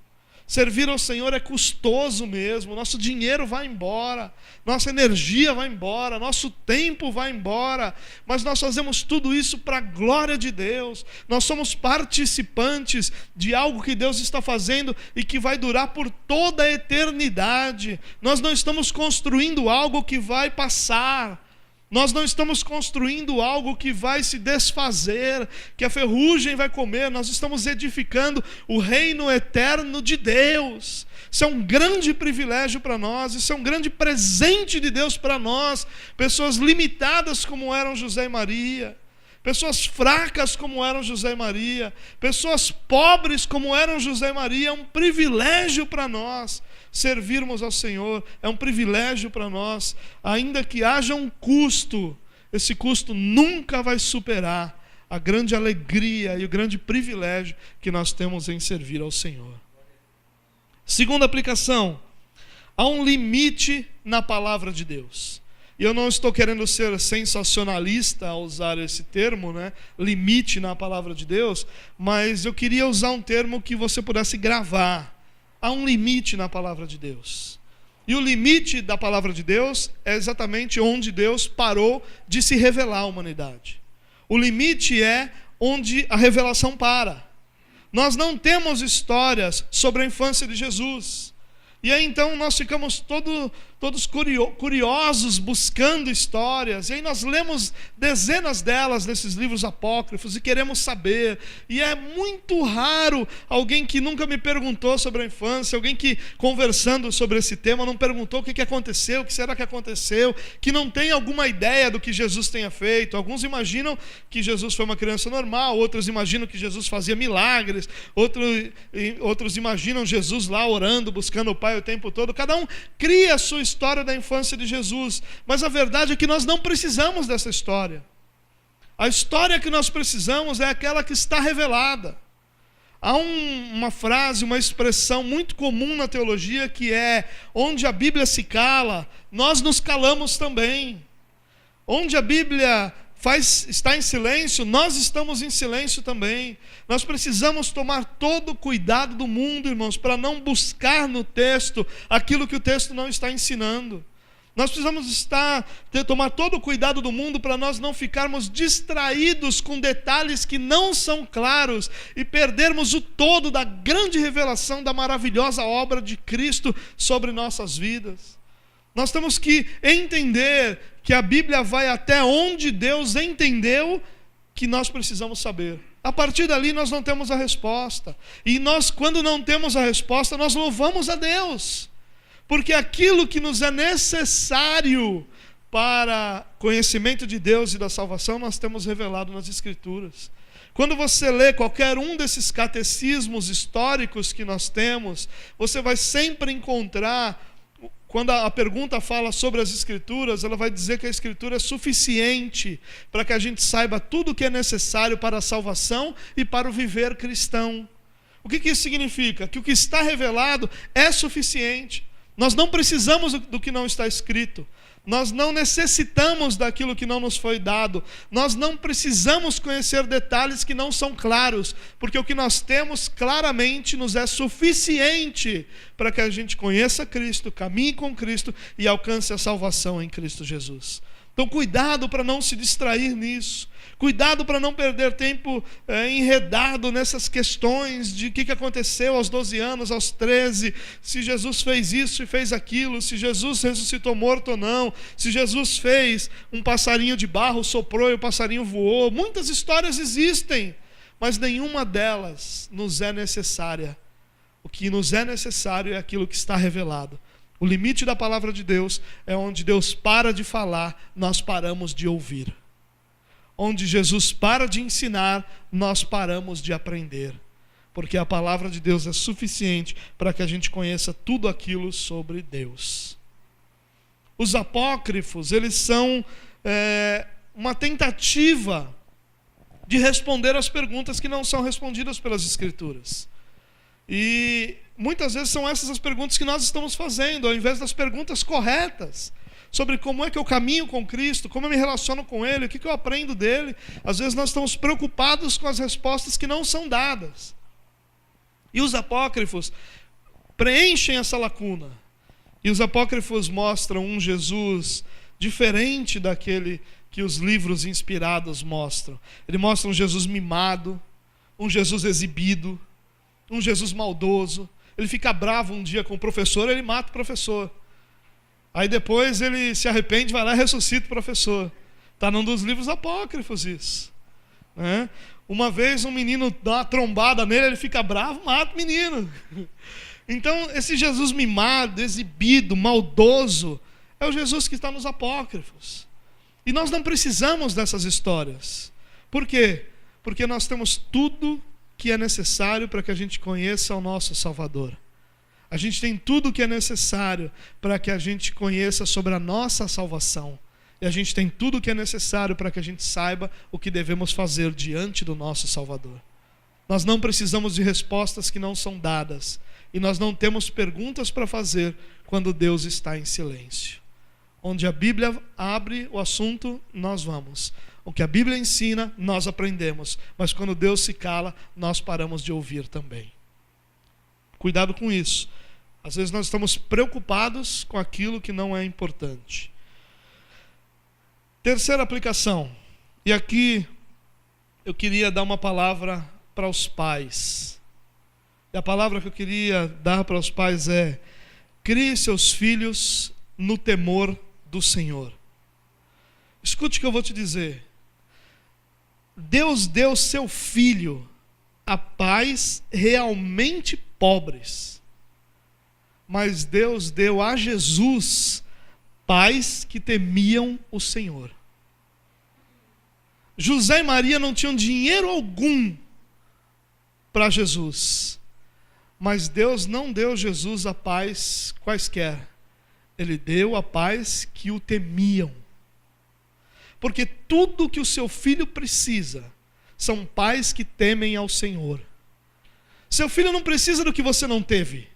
Servir ao Senhor é custoso mesmo. Nosso dinheiro vai embora, nossa energia vai embora, nosso tempo vai embora, mas nós fazemos tudo isso para a glória de Deus. Nós somos participantes de algo que Deus está fazendo e que vai durar por toda a eternidade. Nós não estamos construindo algo que vai passar. Nós não estamos construindo algo que vai se desfazer, que a ferrugem vai comer. Nós estamos edificando o reino eterno de Deus. Isso é um grande privilégio para nós, isso é um grande presente de Deus para nós. Pessoas limitadas como eram José e Maria, pessoas fracas como eram José e Maria, pessoas pobres como eram José e Maria. É um privilégio para nós servirmos ao Senhor, é um privilégio para nós, ainda que haja um custo. Esse custo nunca vai superar a grande alegria e o grande privilégio que nós temos em servir ao Senhor. Segunda aplicação: há um limite na palavra de Deus. E eu não estou querendo ser sensacionalista ao usar esse termo, né? Limite na palavra de Deus, mas eu queria usar um termo que você pudesse gravar. Há um limite na palavra de Deus. E o limite da palavra de Deus é exatamente onde Deus parou de se revelar à humanidade. O limite é onde a revelação para. Nós não temos histórias sobre a infância de Jesus. E aí então nós ficamos todos curiosos, buscando histórias. E aí nós lemos dezenas delas nesses livros apócrifos e queremos saber. E é muito raro alguém que nunca me perguntou sobre a infância, alguém que, conversando sobre esse tema, não perguntou o que aconteceu, o que será que aconteceu, que não tem alguma ideia do que Jesus tenha feito. Alguns imaginam que Jesus foi uma criança normal, outros imaginam que Jesus fazia milagres, outros imaginam Jesus lá orando, buscando o Pai o tempo todo. Cada um cria a sua história da infância de Jesus, mas a verdade é que nós não precisamos dessa história. A história que nós precisamos é aquela que está revelada. Há uma frase, uma expressão muito comum na teologia que é: onde a Bíblia se cala, nós nos calamos também. Onde a Bíblia está em silêncio, nós estamos em silêncio também. Nós precisamos tomar todo o cuidado do mundo, irmãos, para não buscar no texto aquilo que o texto não está ensinando. Nós precisamos tomar todo o cuidado do mundo para nós não ficarmos distraídos com detalhes que não são claros e perdermos o todo da grande revelação da maravilhosa obra de Cristo sobre nossas vidas. Nós temos que entender que a Bíblia vai até onde Deus entendeu que nós precisamos saber. A partir dali nós não temos a resposta. E nós, quando não temos a resposta, nós louvamos a Deus. Porque aquilo que nos é necessário para conhecimento de Deus e da salvação, nós temos revelado nas Escrituras. Quando você lê qualquer um desses catecismos históricos que nós temos, você vai sempre encontrar, quando a pergunta fala sobre as Escrituras, ela vai dizer que a Escritura é suficiente para que a gente saiba tudo o que é necessário para a salvação e para o viver cristão. O que isso significa? Que o que está revelado é suficiente. Nós não precisamos do que não está escrito. Nós não necessitamos daquilo que não nos foi dado. Nós não precisamos conhecer detalhes que não são claros, porque o que nós temos claramente nos é suficiente para que a gente conheça Cristo, caminhe com Cristo e alcance a salvação em Cristo Jesus. Então, cuidado para não se distrair nisso. Cuidado para não perder tempo enredado nessas questões de o que aconteceu aos 12 anos, aos 13, se Jesus fez isso e fez aquilo, se Jesus ressuscitou morto ou não, se Jesus fez um passarinho de barro, soprou e o passarinho voou. Muitas histórias existem, mas nenhuma delas nos é necessária. O que nos é necessário é aquilo que está revelado. O limite da palavra de Deus é onde Deus para de falar, nós paramos de ouvir. Onde Jesus para de ensinar, nós paramos de aprender. Porque a palavra de Deus é suficiente para que a gente conheça tudo aquilo sobre Deus. Os apócrifos, eles são uma tentativa de responder às perguntas que não são respondidas pelas Escrituras. E muitas vezes são essas as perguntas que nós estamos fazendo, ao invés das perguntas corretas. Sobre como é que eu caminho com Cristo, como eu me relaciono com Ele, o que eu aprendo dele. Às vezes nós estamos preocupados com as respostas que não são dadas. E os apócrifos preenchem essa lacuna. E os apócrifos mostram um Jesus diferente daquele que os livros inspirados mostram. Ele mostra um Jesus mimado, um Jesus exibido, um Jesus maldoso. Ele fica bravo um dia com o professor, ele mata o professor. Aí depois ele se arrepende, vai lá e ressuscita o professor. Está num dos livros apócrifos isso. Né? Uma vez um menino dá uma trombada nele, ele fica bravo, mata o menino. Então esse Jesus mimado, exibido, maldoso, é o Jesus que está nos apócrifos. E nós não precisamos dessas histórias. Por quê? Porque nós temos tudo que é necessário para que a gente conheça o nosso Salvador. A gente tem tudo o que é necessário para que a gente conheça sobre a nossa salvação. E a gente tem tudo o que é necessário para que a gente saiba o que devemos fazer diante do nosso Salvador. Nós não precisamos de respostas que não são dadas. E nós não temos perguntas para fazer quando Deus está em silêncio. Onde a Bíblia abre o assunto, nós vamos. O que a Bíblia ensina, nós aprendemos. Mas quando Deus se cala, nós paramos de ouvir também. Cuidado com isso. Às vezes nós estamos preocupados com aquilo que não é importante. Terceira aplicação. E aqui eu queria dar uma palavra para os pais. E a palavra que eu queria dar para os pais é: crie seus filhos no temor do Senhor. Escute o que eu vou te dizer. Deus deu seu filho a pais realmente pobres. Mas Deus deu a Jesus pais que temiam o Senhor. José e Maria não tinham dinheiro algum para Jesus. Mas Deus não deu Jesus a pais quaisquer. Ele deu a pais que o temiam. Porque tudo que o seu filho precisa são pais que temem ao Senhor. Seu filho não precisa do que você não teve.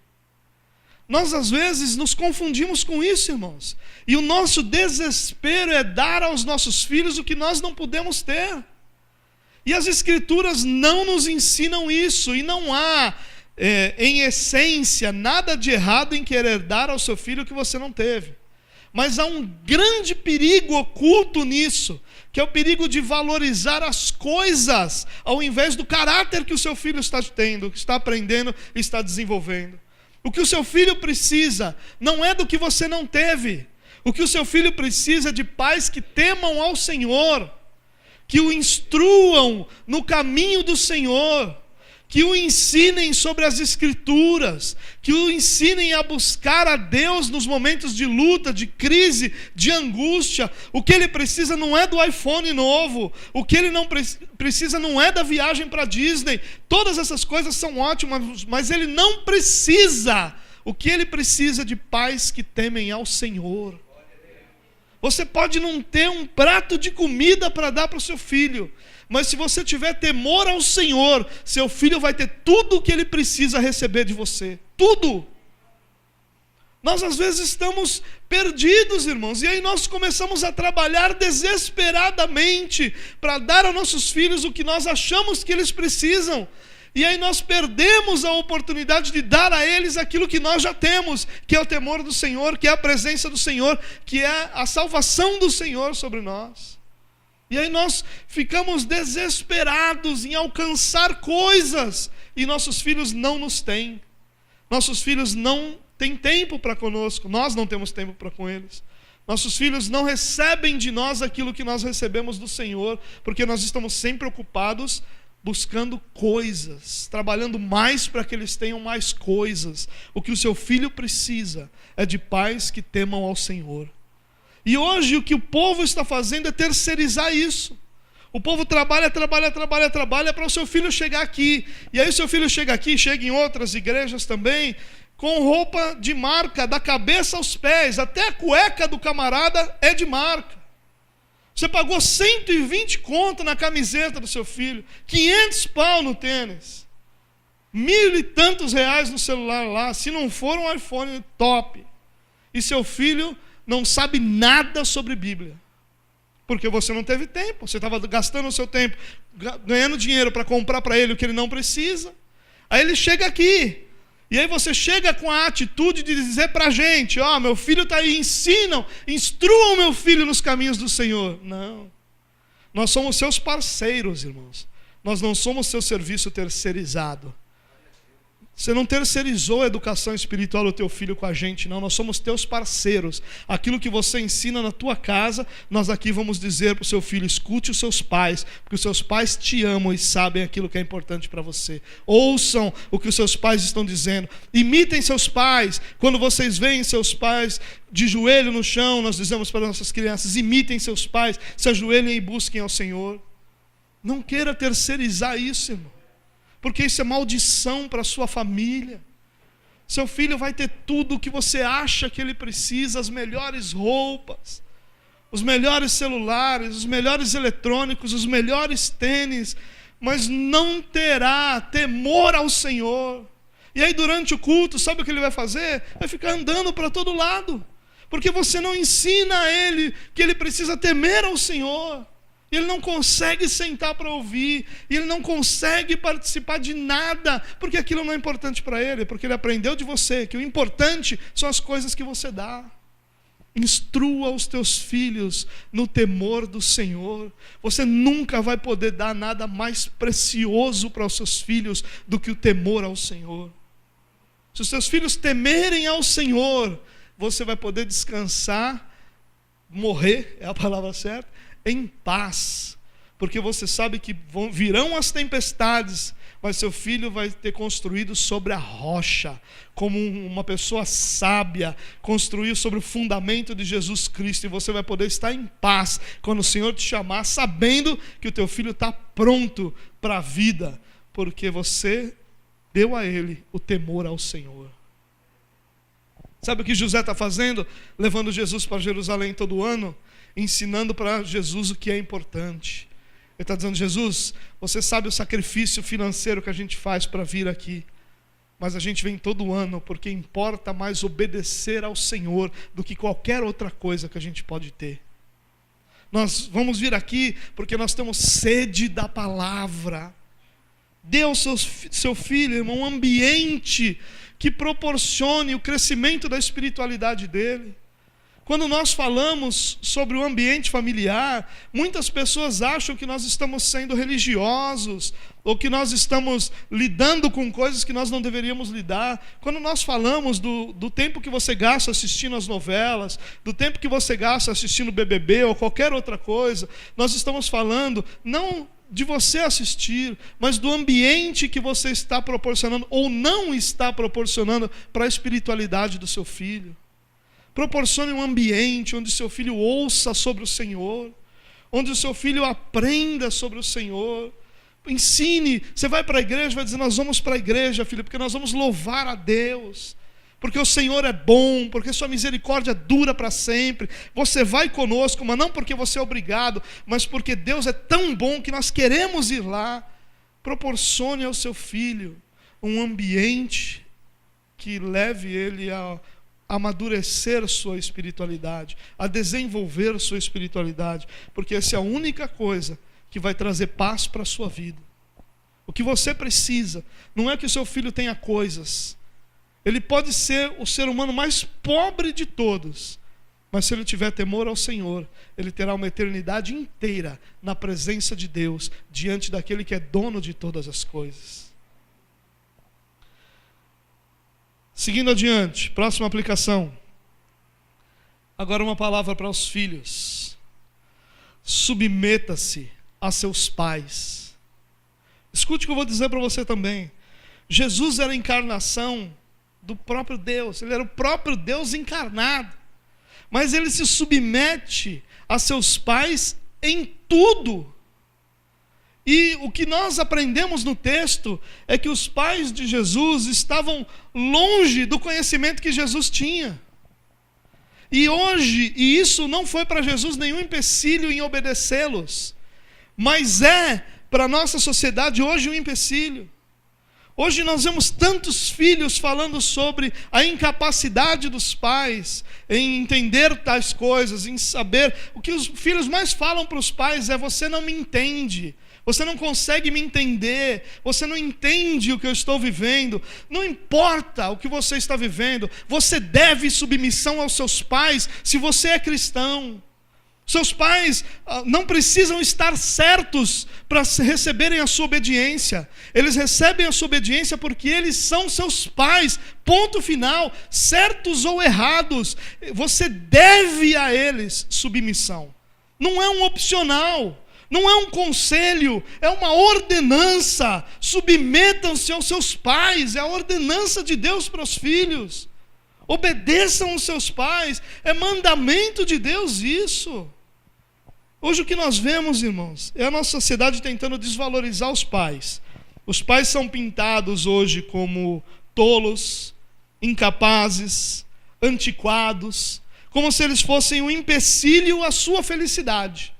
Nós às vezes nos confundimos com isso, irmãos. E o nosso desespero é dar aos nossos filhos o que nós não podemos ter. E as Escrituras não nos ensinam isso. E não há, em essência, nada de errado em querer dar ao seu filho o que você não teve. Mas há um grande perigo oculto nisso, que é o perigo de valorizar as coisas ao invés do caráter que o seu filho está tendo, que está aprendendo e está desenvolvendo. O que o seu filho precisa não é do que você não teve. O que o seu filho precisa é de pais que temam ao Senhor. que o instruam no caminho do Senhor, que o ensinem sobre as Escrituras, que o ensinem a buscar a Deus nos momentos de luta, de crise, de angústia. O que ele precisa não é do iPhone novo, o que ele não precisa não é da viagem para Disney. Todas essas coisas são ótimas, mas ele não precisa. O que ele precisa é de pais que temem ao Senhor. Você pode não ter um prato de comida para dar para o seu filho, mas se você tiver temor ao Senhor, seu filho vai ter tudo o que ele precisa receber de você. Tudo. Nós às vezes estamos perdidos, irmãos, e aí nós começamos a trabalhar desesperadamente para dar aos nossos filhos o que nós achamos que eles precisam. E aí nós perdemos a oportunidade de dar a eles aquilo que nós já temos, que é o temor do Senhor, que é a presença do Senhor, que é a salvação do Senhor sobre nós. E aí nós ficamos desesperados em alcançar coisas, e nossos filhos não nos têm. Nossos filhos não têm tempo para conosco, nós não temos tempo para com eles. Nossos filhos não recebem de nós aquilo que nós recebemos do Senhor, porque nós estamos sempre ocupados buscando coisas, trabalhando mais para que eles tenham mais coisas. O que o seu filho precisa é de pais que temam ao Senhor. E hoje o que o povo está fazendo é terceirizar isso. O povo trabalha para o seu filho chegar aqui. E aí o seu filho chega aqui, chega em outras igrejas também, com roupa de marca, da cabeça aos pés. Até a cueca do camarada é de marca. Você pagou 120 conto na camiseta do seu filho, 500 pau no tênis, 1.000 e tantos reais no celular lá, se não for um iPhone top. E seu filho não sabe nada sobre Bíblia, porque você não teve tempo, você estava gastando o seu tempo, ganhando dinheiro para comprar para ele o que ele não precisa. Aí ele chega aqui, e aí você chega com a atitude de dizer para a gente, meu filho está aí, instruam meu filho nos caminhos do Senhor. Não, nós somos seus parceiros, irmãos, nós não somos seu serviço terceirizado. Você não terceirizou a educação espiritual do teu filho com a gente, não. Nós somos teus parceiros. Aquilo que você ensina na tua casa, nós aqui vamos dizer para o seu filho: escute os seus pais, porque os seus pais te amam e sabem aquilo que é importante para você. Ouçam o que os seus pais estão dizendo. Imitem seus pais. Quando vocês veem seus pais de joelho no chão, nós dizemos para nossas crianças: imitem seus pais, se ajoelhem e busquem ao Senhor. Não queira terceirizar isso, irmão, porque isso é maldição para a sua família. Seu filho vai ter tudo o que você acha que ele precisa, as melhores roupas, os melhores celulares, os melhores eletrônicos, os melhores tênis, mas não terá temor ao Senhor. E aí durante o culto, sabe o que ele vai fazer? Vai ficar andando para todo lado, porque você não ensina a ele que ele precisa temer ao Senhor. Ele não consegue sentar para ouvir, e ele não consegue participar de nada, porque aquilo não é importante para ele, porque ele aprendeu de você que o importante são as coisas que você dá. Instrua os teus filhos no temor do Senhor. Você nunca vai poder dar nada mais precioso para os seus filhos do que o temor ao Senhor. Se os seus filhos temerem ao Senhor, você vai poder descansar, morrer, é a palavra certa, em paz, porque você sabe que virão as tempestades, mas seu filho vai ter construído sobre a rocha, como uma pessoa sábia, construiu sobre o fundamento de Jesus Cristo, e você vai poder estar em paz quando o Senhor te chamar, sabendo que o teu filho está pronto para a vida, porque você deu a ele o temor ao Senhor. Sabe o que José está fazendo? Levando Jesus para Jerusalém todo ano, ensinando para Jesus o que é importante. Ele está dizendo: Jesus, você sabe o sacrifício financeiro que a gente faz para vir aqui, mas a gente vem todo ano porque importa mais obedecer ao Senhor do que qualquer outra coisa que a gente pode ter. Nós vamos vir aqui porque nós temos sede da palavra. Dê ao seu filho, irmão, um ambiente que proporcione o crescimento da espiritualidade dele. Quando nós falamos sobre o ambiente familiar, muitas pessoas acham que nós estamos sendo religiosos, ou que nós estamos lidando com coisas que nós não deveríamos lidar. Quando nós falamos do tempo que você gasta assistindo as novelas, do tempo que você gasta assistindo BBB ou qualquer outra coisa, nós estamos falando não de você assistir, mas do ambiente que você está proporcionando ou não está proporcionando para a espiritualidade do seu filho. Proporcione um ambiente onde seu filho ouça sobre o Senhor, onde o seu filho aprenda sobre o Senhor. Ensine. Você vai para a igreja, vai dizer: nós vamos para a igreja, filho, porque nós vamos louvar a Deus, porque o Senhor é bom, porque sua misericórdia dura para sempre. Você vai conosco, mas não porque você é obrigado, mas porque Deus é tão bom que nós queremos ir lá. Proporcione ao seu filho um ambiente que leve ele a amadurecer sua espiritualidade, a desenvolver sua espiritualidade, porque essa é a única coisa que vai trazer paz para a sua vida. O que você precisa não é que o seu filho tenha coisas. Ele pode ser o ser humano mais pobre de todos, mas se ele tiver temor ao Senhor, ele terá uma eternidade inteira na presença de Deus, diante daquele que é dono de todas as coisas. Seguindo adiante, próxima aplicação. Agora uma palavra para os filhos. Submeta-se a seus pais. Escute o que eu vou dizer para você também. Jesus era a encarnação do próprio Deus. Ele era o próprio Deus encarnado. Mas ele se submete a seus pais em tudo. E o que nós aprendemos no texto é que os pais de Jesus estavam longe do conhecimento que Jesus tinha. E hoje, e isso não foi para Jesus nenhum empecilho em obedecê-los, mas é para a nossa sociedade hoje um empecilho. Hoje nós vemos tantos filhos falando sobre a incapacidade dos pais em entender tais coisas, em saber. O que os filhos mais falam para os pais é: você não me entende, você não consegue me entender, você não entende o que eu estou vivendo. Não importa o que você está vivendo, você deve submissão aos seus pais se você é cristão. Seus pais não precisam estar certos para receberem a sua obediência. Eles recebem a sua obediência porque eles são seus pais. Ponto final. Certos ou errados, você deve a eles submissão. Não é um opcional, não é um conselho, é uma ordenança. Submetam-se aos seus pais, é a ordenança de Deus para os filhos. Obedeçam os seus pais, é mandamento de Deus isso. Hoje o que nós vemos, irmãos, é a nossa sociedade tentando desvalorizar os pais. Os pais são pintados hoje como tolos, incapazes, antiquados, como se eles fossem um empecilho à sua felicidade.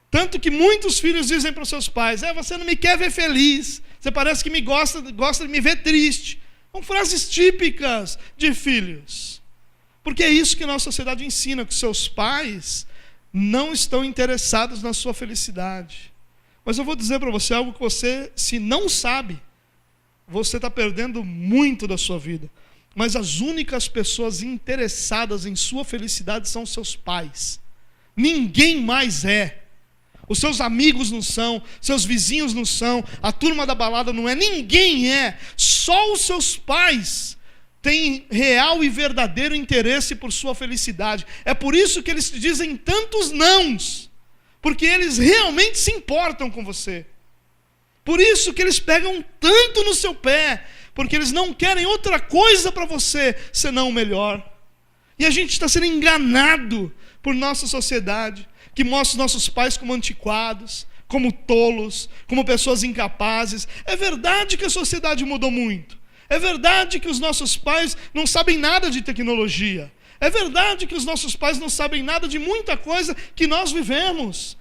Tanto que muitos filhos dizem para os seus pais: você não me quer ver feliz, você parece que gosta de me ver triste. São frases típicas de filhos. Porque é isso que a nossa sociedade ensina, que seus pais não estão interessados na sua felicidade. Mas eu vou dizer para você algo que você, se não sabe, você está perdendo muito da sua vida. Mas as únicas pessoas interessadas em sua felicidade são seus pais. Ninguém mais é. Os seus amigos não são, seus vizinhos não são, a turma da balada não é, ninguém é. Só os seus pais têm real e verdadeiro interesse por sua felicidade. É por isso que eles te dizem tantos nãos, porque eles realmente se importam com você. Por isso que eles pegam tanto no seu pé, porque eles não querem outra coisa para você senão o melhor. E a gente está sendo enganado por nossa sociedade, que mostra os nossos pais como antiquados, como tolos, como pessoas incapazes. É verdade que a sociedade mudou muito. É verdade que os nossos pais não sabem nada de tecnologia. É verdade que os nossos pais não sabem nada de muita coisa que nós vivemos.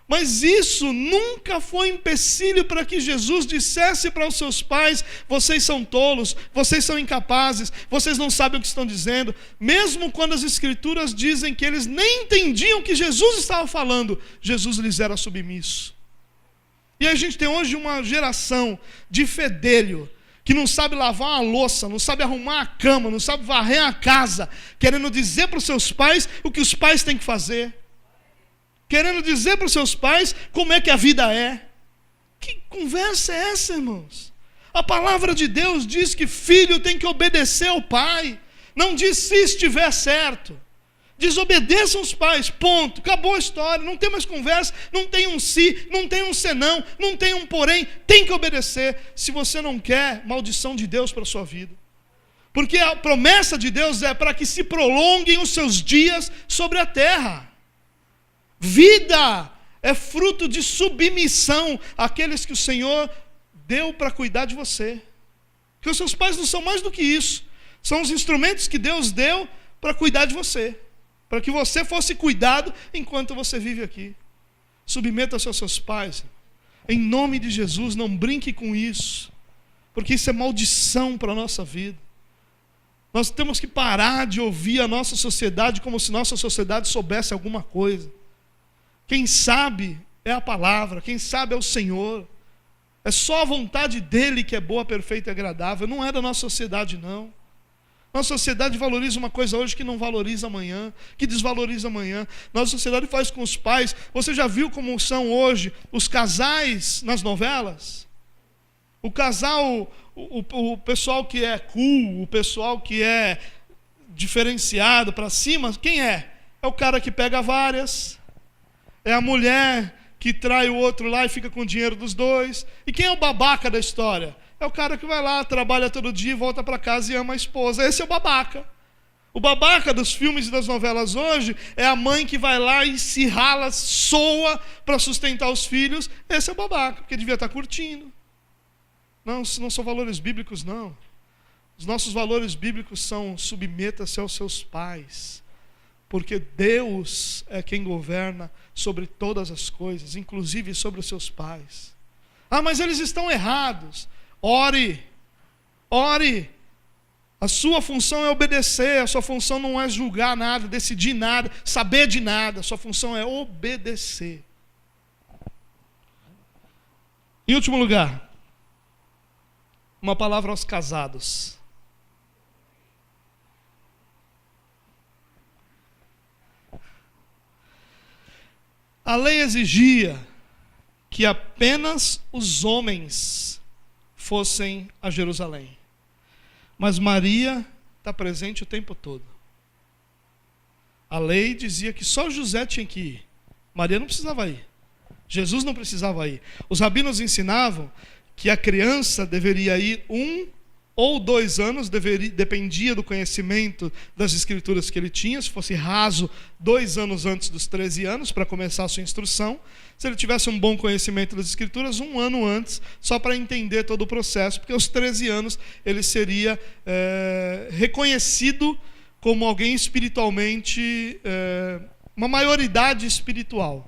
Mas isso nunca foi empecilho para que Jesus dissesse para os seus pais: vocês são tolos, vocês são incapazes, vocês não sabem o que estão dizendo. Mesmo quando as Escrituras dizem que eles nem entendiam o que Jesus estava falando, Jesus lhes era submisso. E a gente tem hoje uma geração de fedelho, que não sabe lavar uma louça, não sabe arrumar a cama, não sabe varrer a casa, querendo dizer para os seus pais o que os pais têm que fazer, querendo dizer para os seus pais como é que a vida é. Que conversa é essa, irmãos? A palavra de Deus diz que filho tem que obedecer ao pai, não diz se estiver certo. Desobedeçam os pais, ponto, acabou a história, não tem mais conversa, não tem um se, não tem um senão, não tem um porém, tem que obedecer. Se você não quer, maldição de Deus para a sua vida. Porque a promessa de Deus é para que se prolonguem os seus dias sobre a terra. Vida é fruto de submissão àqueles que o Senhor deu para cuidar de você. Porque os seus pais não são mais do que isso, são os instrumentos que Deus deu para cuidar de você, para que você fosse cuidado enquanto você vive aqui. Submeta-se aos seus pais. Em nome de Jesus, não brinque com isso, porque isso é maldição para a nossa vida. Nós temos que parar de ouvir a nossa sociedade como se nossa sociedade soubesse alguma coisa. Quem sabe é a palavra, quem sabe é o Senhor. É só a vontade dEle que é boa, perfeita e agradável. Não é da nossa sociedade, não. Nossa sociedade valoriza uma coisa hoje que não valoriza amanhã, que desvaloriza amanhã. Nossa sociedade faz com os pais. Você já viu como são hoje os casais nas novelas? O casal, o pessoal que é cool, o pessoal que é diferenciado para cima, quem é? É o cara que pega várias, é a mulher que trai o outro lá e fica com o dinheiro dos dois. E quem é o babaca da história? É o cara que vai lá, trabalha todo dia, volta para casa e ama a esposa. Esse é o babaca. O babaca dos filmes e das novelas hoje é a mãe que vai lá e se rala, soa para sustentar os filhos. Esse é o babaca, porque devia estar curtindo. Não são valores bíblicos, não. Os nossos valores bíblicos são: submeta-se aos seus pais, porque Deus é quem governa sobre todas as coisas, inclusive sobre os seus pais. Ah, mas eles estão errados. Ore, ore. A sua função é obedecer, a sua função não é julgar nada, decidir nada, saber de nada. A sua função é obedecer. Em último lugar, uma palavra aos casados. A lei exigia que apenas os homens fossem a Jerusalém. Mas Maria está presente o tempo todo. A lei dizia que só José tinha que ir. Maria não precisava ir. Jesus não precisava ir. Os rabinos ensinavam que a criança deveria ir 1 ou 2 anos, dependia do conhecimento das escrituras que ele tinha. Se fosse raso, 2 anos antes dos 13 anos, para começar a sua instrução. Se ele tivesse um bom conhecimento das escrituras, 1 ano antes, só para entender todo o processo, porque aos 13 anos ele seria reconhecido como alguém espiritualmente, uma maioridade espiritual.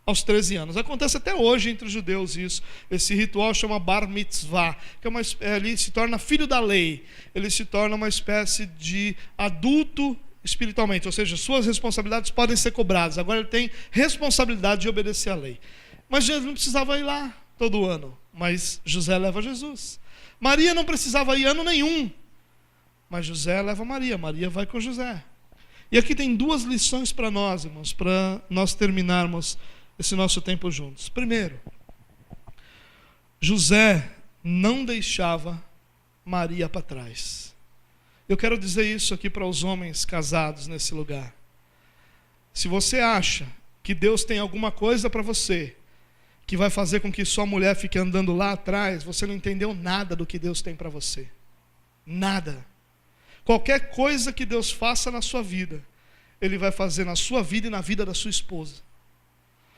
Aos 13 anos. Acontece até hoje entre os judeus isso. Esse ritual chama Bar Mitzvah, que ele se torna filho da lei. Ele se torna uma espécie de adulto espiritualmente, ou seja, suas responsabilidades podem ser cobradas. Agora ele tem responsabilidade de obedecer à lei. Mas Jesus não precisava ir lá todo ano, mas José leva Jesus. Maria não precisava ir ano nenhum, mas José leva Maria. Maria vai com José. E aqui tem 2 lições para nós, irmãos, para nós terminarmos esse nosso tempo juntos. Primeiro, José não deixava Maria para trás. Eu quero dizer isso aqui para os homens casados nesse lugar. Se você acha que Deus tem alguma coisa para você que vai fazer com que sua mulher fique andando lá atrás, você não entendeu nada do que Deus tem para você. Nada. Qualquer coisa que Deus faça na sua vida, Ele vai fazer na sua vida e na vida da sua esposa.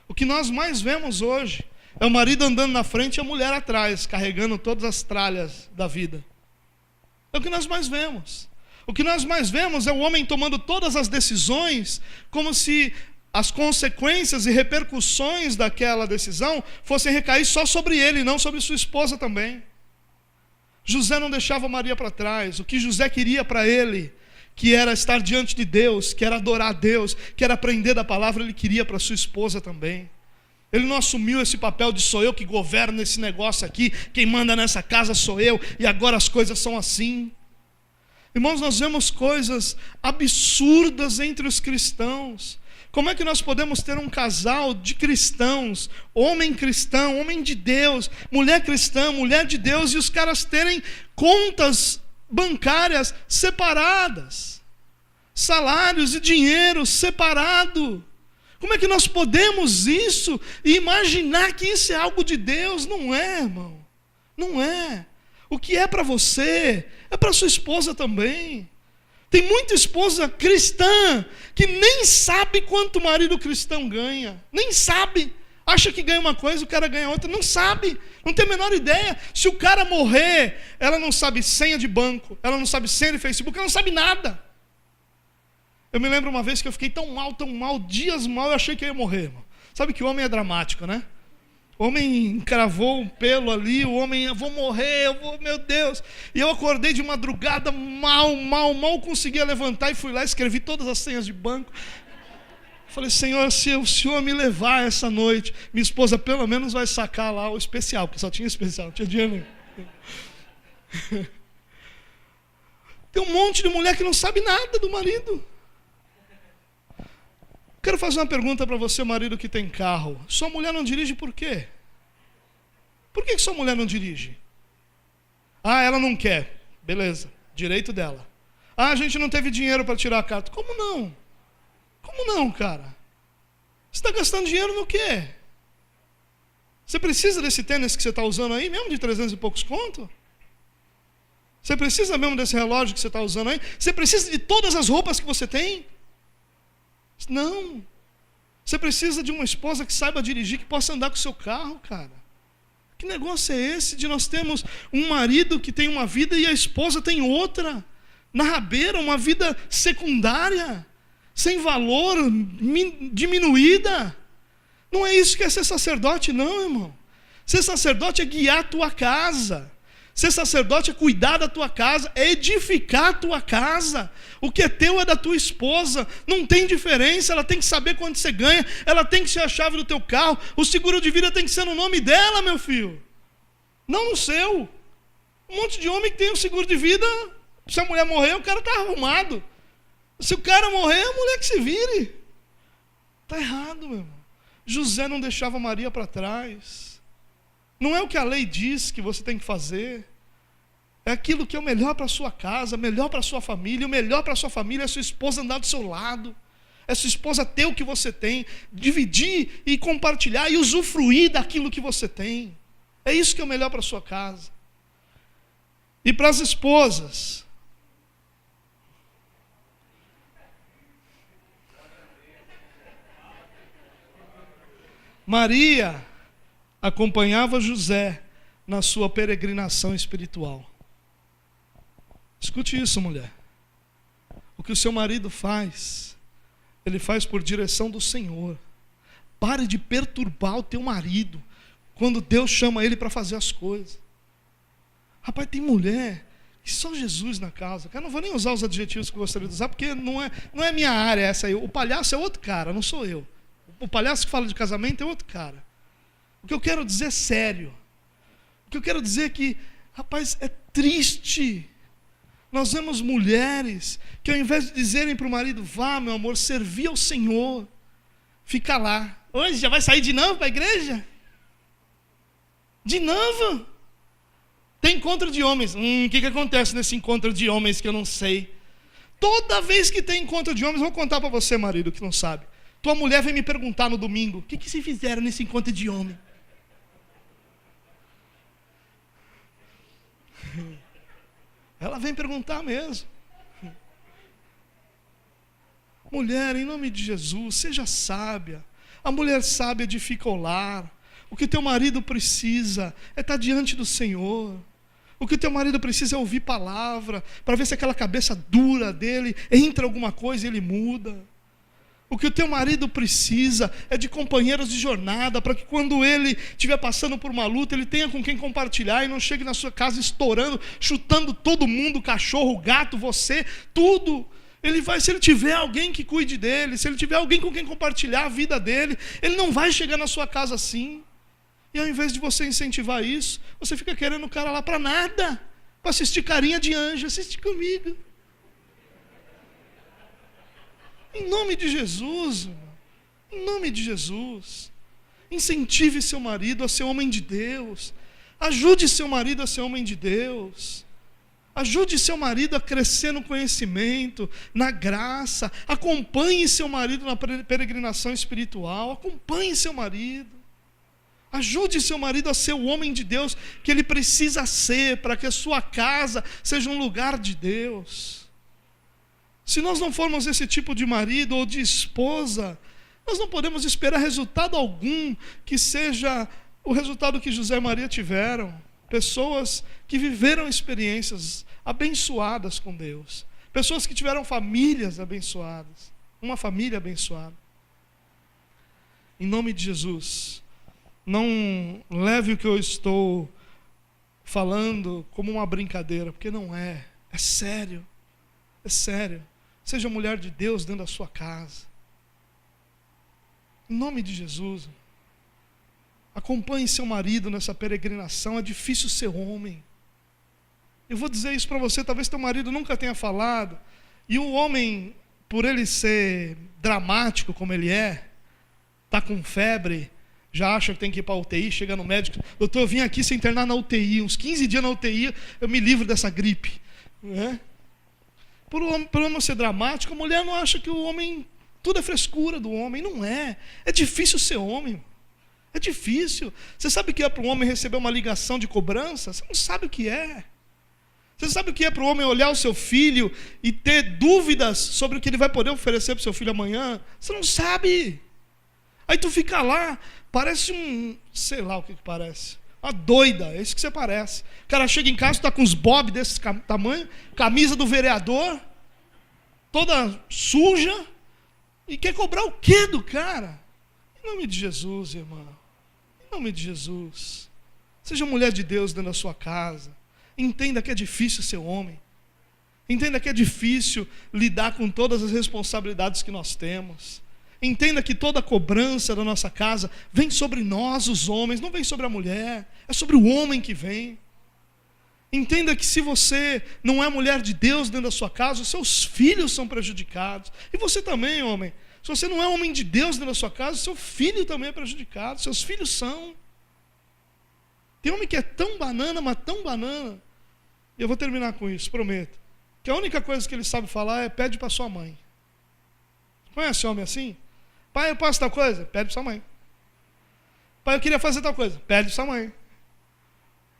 O que nós mais vemos hoje é o marido andando na frente e a mulher atrás, carregando todas as tralhas da vida. É o que nós mais vemos. O que nós mais vemos é o homem tomando todas as decisões como se as consequências e repercussões daquela decisão fossem recair só sobre ele e não sobre sua esposa também. José não deixava Maria para trás. O que José queria para ele, que era estar diante de Deus, que era adorar a Deus, que era aprender da palavra, ele queria para sua esposa também. Ele não assumiu esse papel de sou eu que governo esse negócio aqui, quem manda nessa casa sou eu, e agora as coisas são assim. Irmãos, nós vemos coisas absurdas entre os cristãos. Como é que nós podemos ter um casal de cristãos, homem cristão, homem de Deus, mulher cristã, mulher de Deus, e os caras terem contas bancárias separadas, salários e dinheiro separado? Como é que nós podemos isso e imaginar que isso é algo de Deus? Não é, irmão. Não é. O que é para você, é para sua esposa também. Tem muita esposa cristã que nem sabe quanto o marido cristão ganha. Nem sabe. Acha que ganha uma coisa, o cara ganha outra. Não sabe. Não tem a menor ideia. Se o cara morrer, ela não sabe senha de banco, ela não sabe senha de Facebook, ela não sabe nada. Eu me lembro uma vez que eu fiquei tão mal, dias mal, eu achei que eu ia morrer, irmão. Sabe que o homem é dramático, né? O homem encravou um pelo ali, o homem, eu vou morrer, meu Deus. E eu acordei de madrugada, mal conseguia levantar, e fui lá e escrevi todas as senhas de banco. Falei, Senhor, se o Senhor me levar essa noite, minha esposa pelo menos vai sacar lá o especial, porque só tinha especial, não tinha dinheiro nenhum. Tem um monte de mulher que não sabe nada do marido. Quero fazer uma pergunta para você, marido que tem carro. Sua mulher não dirige por quê? Por que sua mulher não dirige? Ah, ela não quer. Beleza, direito dela. Ah, a gente não teve dinheiro para tirar a carta. Como não? Como não, cara? Você está gastando dinheiro no quê? Você precisa desse tênis que você está usando aí, mesmo de 300 e poucos conto? Você precisa mesmo desse relógio que você está usando aí? Você precisa de todas as roupas que você tem? Não. Você precisa de uma esposa que saiba dirigir, que possa andar com o seu carro, cara. Que negócio é esse de nós termos um marido que tem uma vida e a esposa tem outra? Na rabeira, uma vida secundária, sem valor, diminuída. Não é isso que é ser sacerdote, não, irmão. Ser sacerdote é guiar a tua casa. Ser sacerdote é cuidar da tua casa, é edificar a tua casa. O que é teu é da tua esposa. Não tem diferença, ela tem que saber quanto você ganha, ela tem que ser a chave do teu carro, o seguro de vida tem que ser no nome dela, meu filho, não no seu. Um monte de homem que tem um seguro de vida, se a mulher morrer, o cara está arrumado. Se o cara morrer, a mulher que se vire. Está errado, meu irmão. José não deixava Maria para trás. Não é o que a lei diz que você tem que fazer. É aquilo que é o melhor para a sua casa, melhor para a sua família. O melhor para a sua família é sua esposa andar do seu lado. É sua esposa ter o que você tem. Dividir e compartilhar e usufruir daquilo que você tem. É isso que é o melhor para a sua casa. E para as esposas. Maria acompanhava José na sua peregrinação espiritual. Escute isso, mulher. O que o seu marido faz, ele faz por direção do Senhor. Pare de perturbar o teu marido quando Deus chama ele para fazer as coisas. Rapaz, tem mulher que só Jesus na casa. Eu não vou nem usar os adjetivos que eu gostaria de usar, porque não é minha área essa aí. O palhaço é outro cara, não sou eu. O palhaço que fala de casamento é outro cara. O que eu quero dizer é sério. O que eu quero dizer é que, rapaz, é triste. Nós vemos mulheres que ao invés de dizerem para o marido, vá, meu amor, servir ao Senhor, fica lá. Hoje já vai sair de novo para a igreja? De novo? Tem encontro de homens. O que acontece nesse encontro de homens que eu não sei? Toda vez que tem encontro de homens, vou contar para você, marido, que não sabe. Tua mulher vem me perguntar no domingo, o que se fizeram nesse encontro de homem? Ela vem perguntar mesmo. Mulher, em nome de Jesus, seja sábia. A mulher sábia edifica o lar. O que teu marido precisa é estar diante do Senhor. O que teu marido precisa é ouvir palavra, para ver se aquela cabeça dura dele entra alguma coisa e ele muda. O que o teu marido precisa é de companheiros de jornada, para que quando ele estiver passando por uma luta, ele tenha com quem compartilhar e não chegue na sua casa estourando, chutando todo mundo, cachorro, gato, você, tudo. Se ele tiver alguém que cuide dele, se ele tiver alguém com quem compartilhar a vida dele, ele não vai chegar na sua casa assim. E ao invés de você incentivar isso, você fica querendo o cara lá para nada, para assistir carinha de anjo. Assiste comigo. Em nome de Jesus, irmão. Em nome de Jesus. Incentive seu marido a ser homem de Deus. Ajude seu marido a ser homem de Deus. Ajude seu marido a crescer no conhecimento, na graça. Acompanhe seu marido na peregrinação espiritual. Acompanhe seu marido. Ajude seu marido a ser o homem de Deus que ele precisa ser para que a sua casa seja um lugar de Deus. Se nós não formos esse tipo de marido ou de esposa, nós não podemos esperar resultado algum que seja o resultado que José e Maria tiveram. Pessoas que viveram experiências abençoadas com Deus. Pessoas que tiveram famílias abençoadas. Uma família abençoada. Em nome de Jesus, não leve o que eu estou falando como uma brincadeira, porque não é. É sério. É sério. Seja mulher de Deus dentro da sua casa. Em nome de Jesus. Acompanhe seu marido nessa peregrinação. É difícil ser homem. Eu vou dizer isso para você, talvez teu marido nunca tenha falado. E o homem, por ele ser dramático como ele é, está com febre, já acha que tem que ir para a UTI, chega no médico, doutor, eu vim aqui se internar na UTI, uns 15 dias na UTI, eu me livro dessa gripe. Né? Por o homem ser dramático, a mulher não acha que o homem, tudo é frescura do homem. Não é. É difícil ser homem. É difícil. Você sabe o que é para um homem receber uma ligação de cobrança? Você não sabe o que é. Você sabe o que é para o homem olhar o seu filho e ter dúvidas sobre o que ele vai poder oferecer para o seu filho amanhã? Você não sabe. Aí tu fica lá, parece sei lá o que parece. Uma doida, é isso que você parece. O cara chega em casa, está com os bob desse tamanho, camisa do vereador, toda suja, e quer cobrar o quê do cara? Em nome de Jesus, irmão. Em nome de Jesus. Seja mulher de Deus dentro da sua casa. Entenda que é difícil ser homem. Entenda que é difícil lidar com todas as responsabilidades que nós temos. Entenda que toda a cobrança da nossa casa vem sobre nós, os homens, não vem sobre a mulher. É sobre o homem que vem. Entenda que se você não é mulher de Deus dentro da sua casa, os seus filhos são prejudicados. E você também, homem. Se você não é homem de Deus dentro da sua casa, seu filho também é prejudicado. Seus filhos são. Tem homem que é tão banana, mas tão banana. E eu vou terminar com isso, prometo. Que a única coisa que ele sabe falar é pede para sua mãe. Conhece homem assim? Pai, eu posso tal coisa? Pede para sua mãe. Pai, eu queria fazer tal coisa. Pede para sua mãe.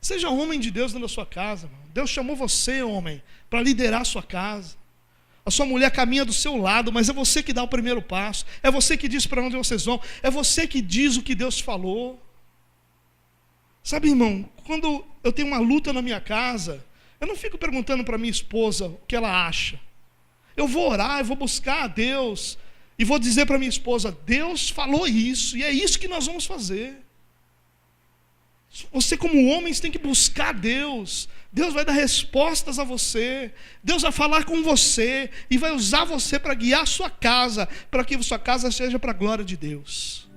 Seja homem de Deus dentro da sua casa. Mano. Deus chamou você, homem, para liderar a sua casa. A sua mulher caminha do seu lado, mas é você que dá o primeiro passo. É você que diz para onde vocês vão. É você que diz o que Deus falou. Sabe, irmão, quando eu tenho uma luta na minha casa, eu não fico perguntando para minha esposa o que ela acha. Eu vou orar, eu vou buscar a Deus e vou dizer para minha esposa, Deus falou isso e é isso que nós vamos fazer. Você como homem tem que buscar Deus. Deus vai dar respostas a você. Deus vai falar com você e vai usar você para guiar a sua casa, para que a sua casa seja para a glória de Deus.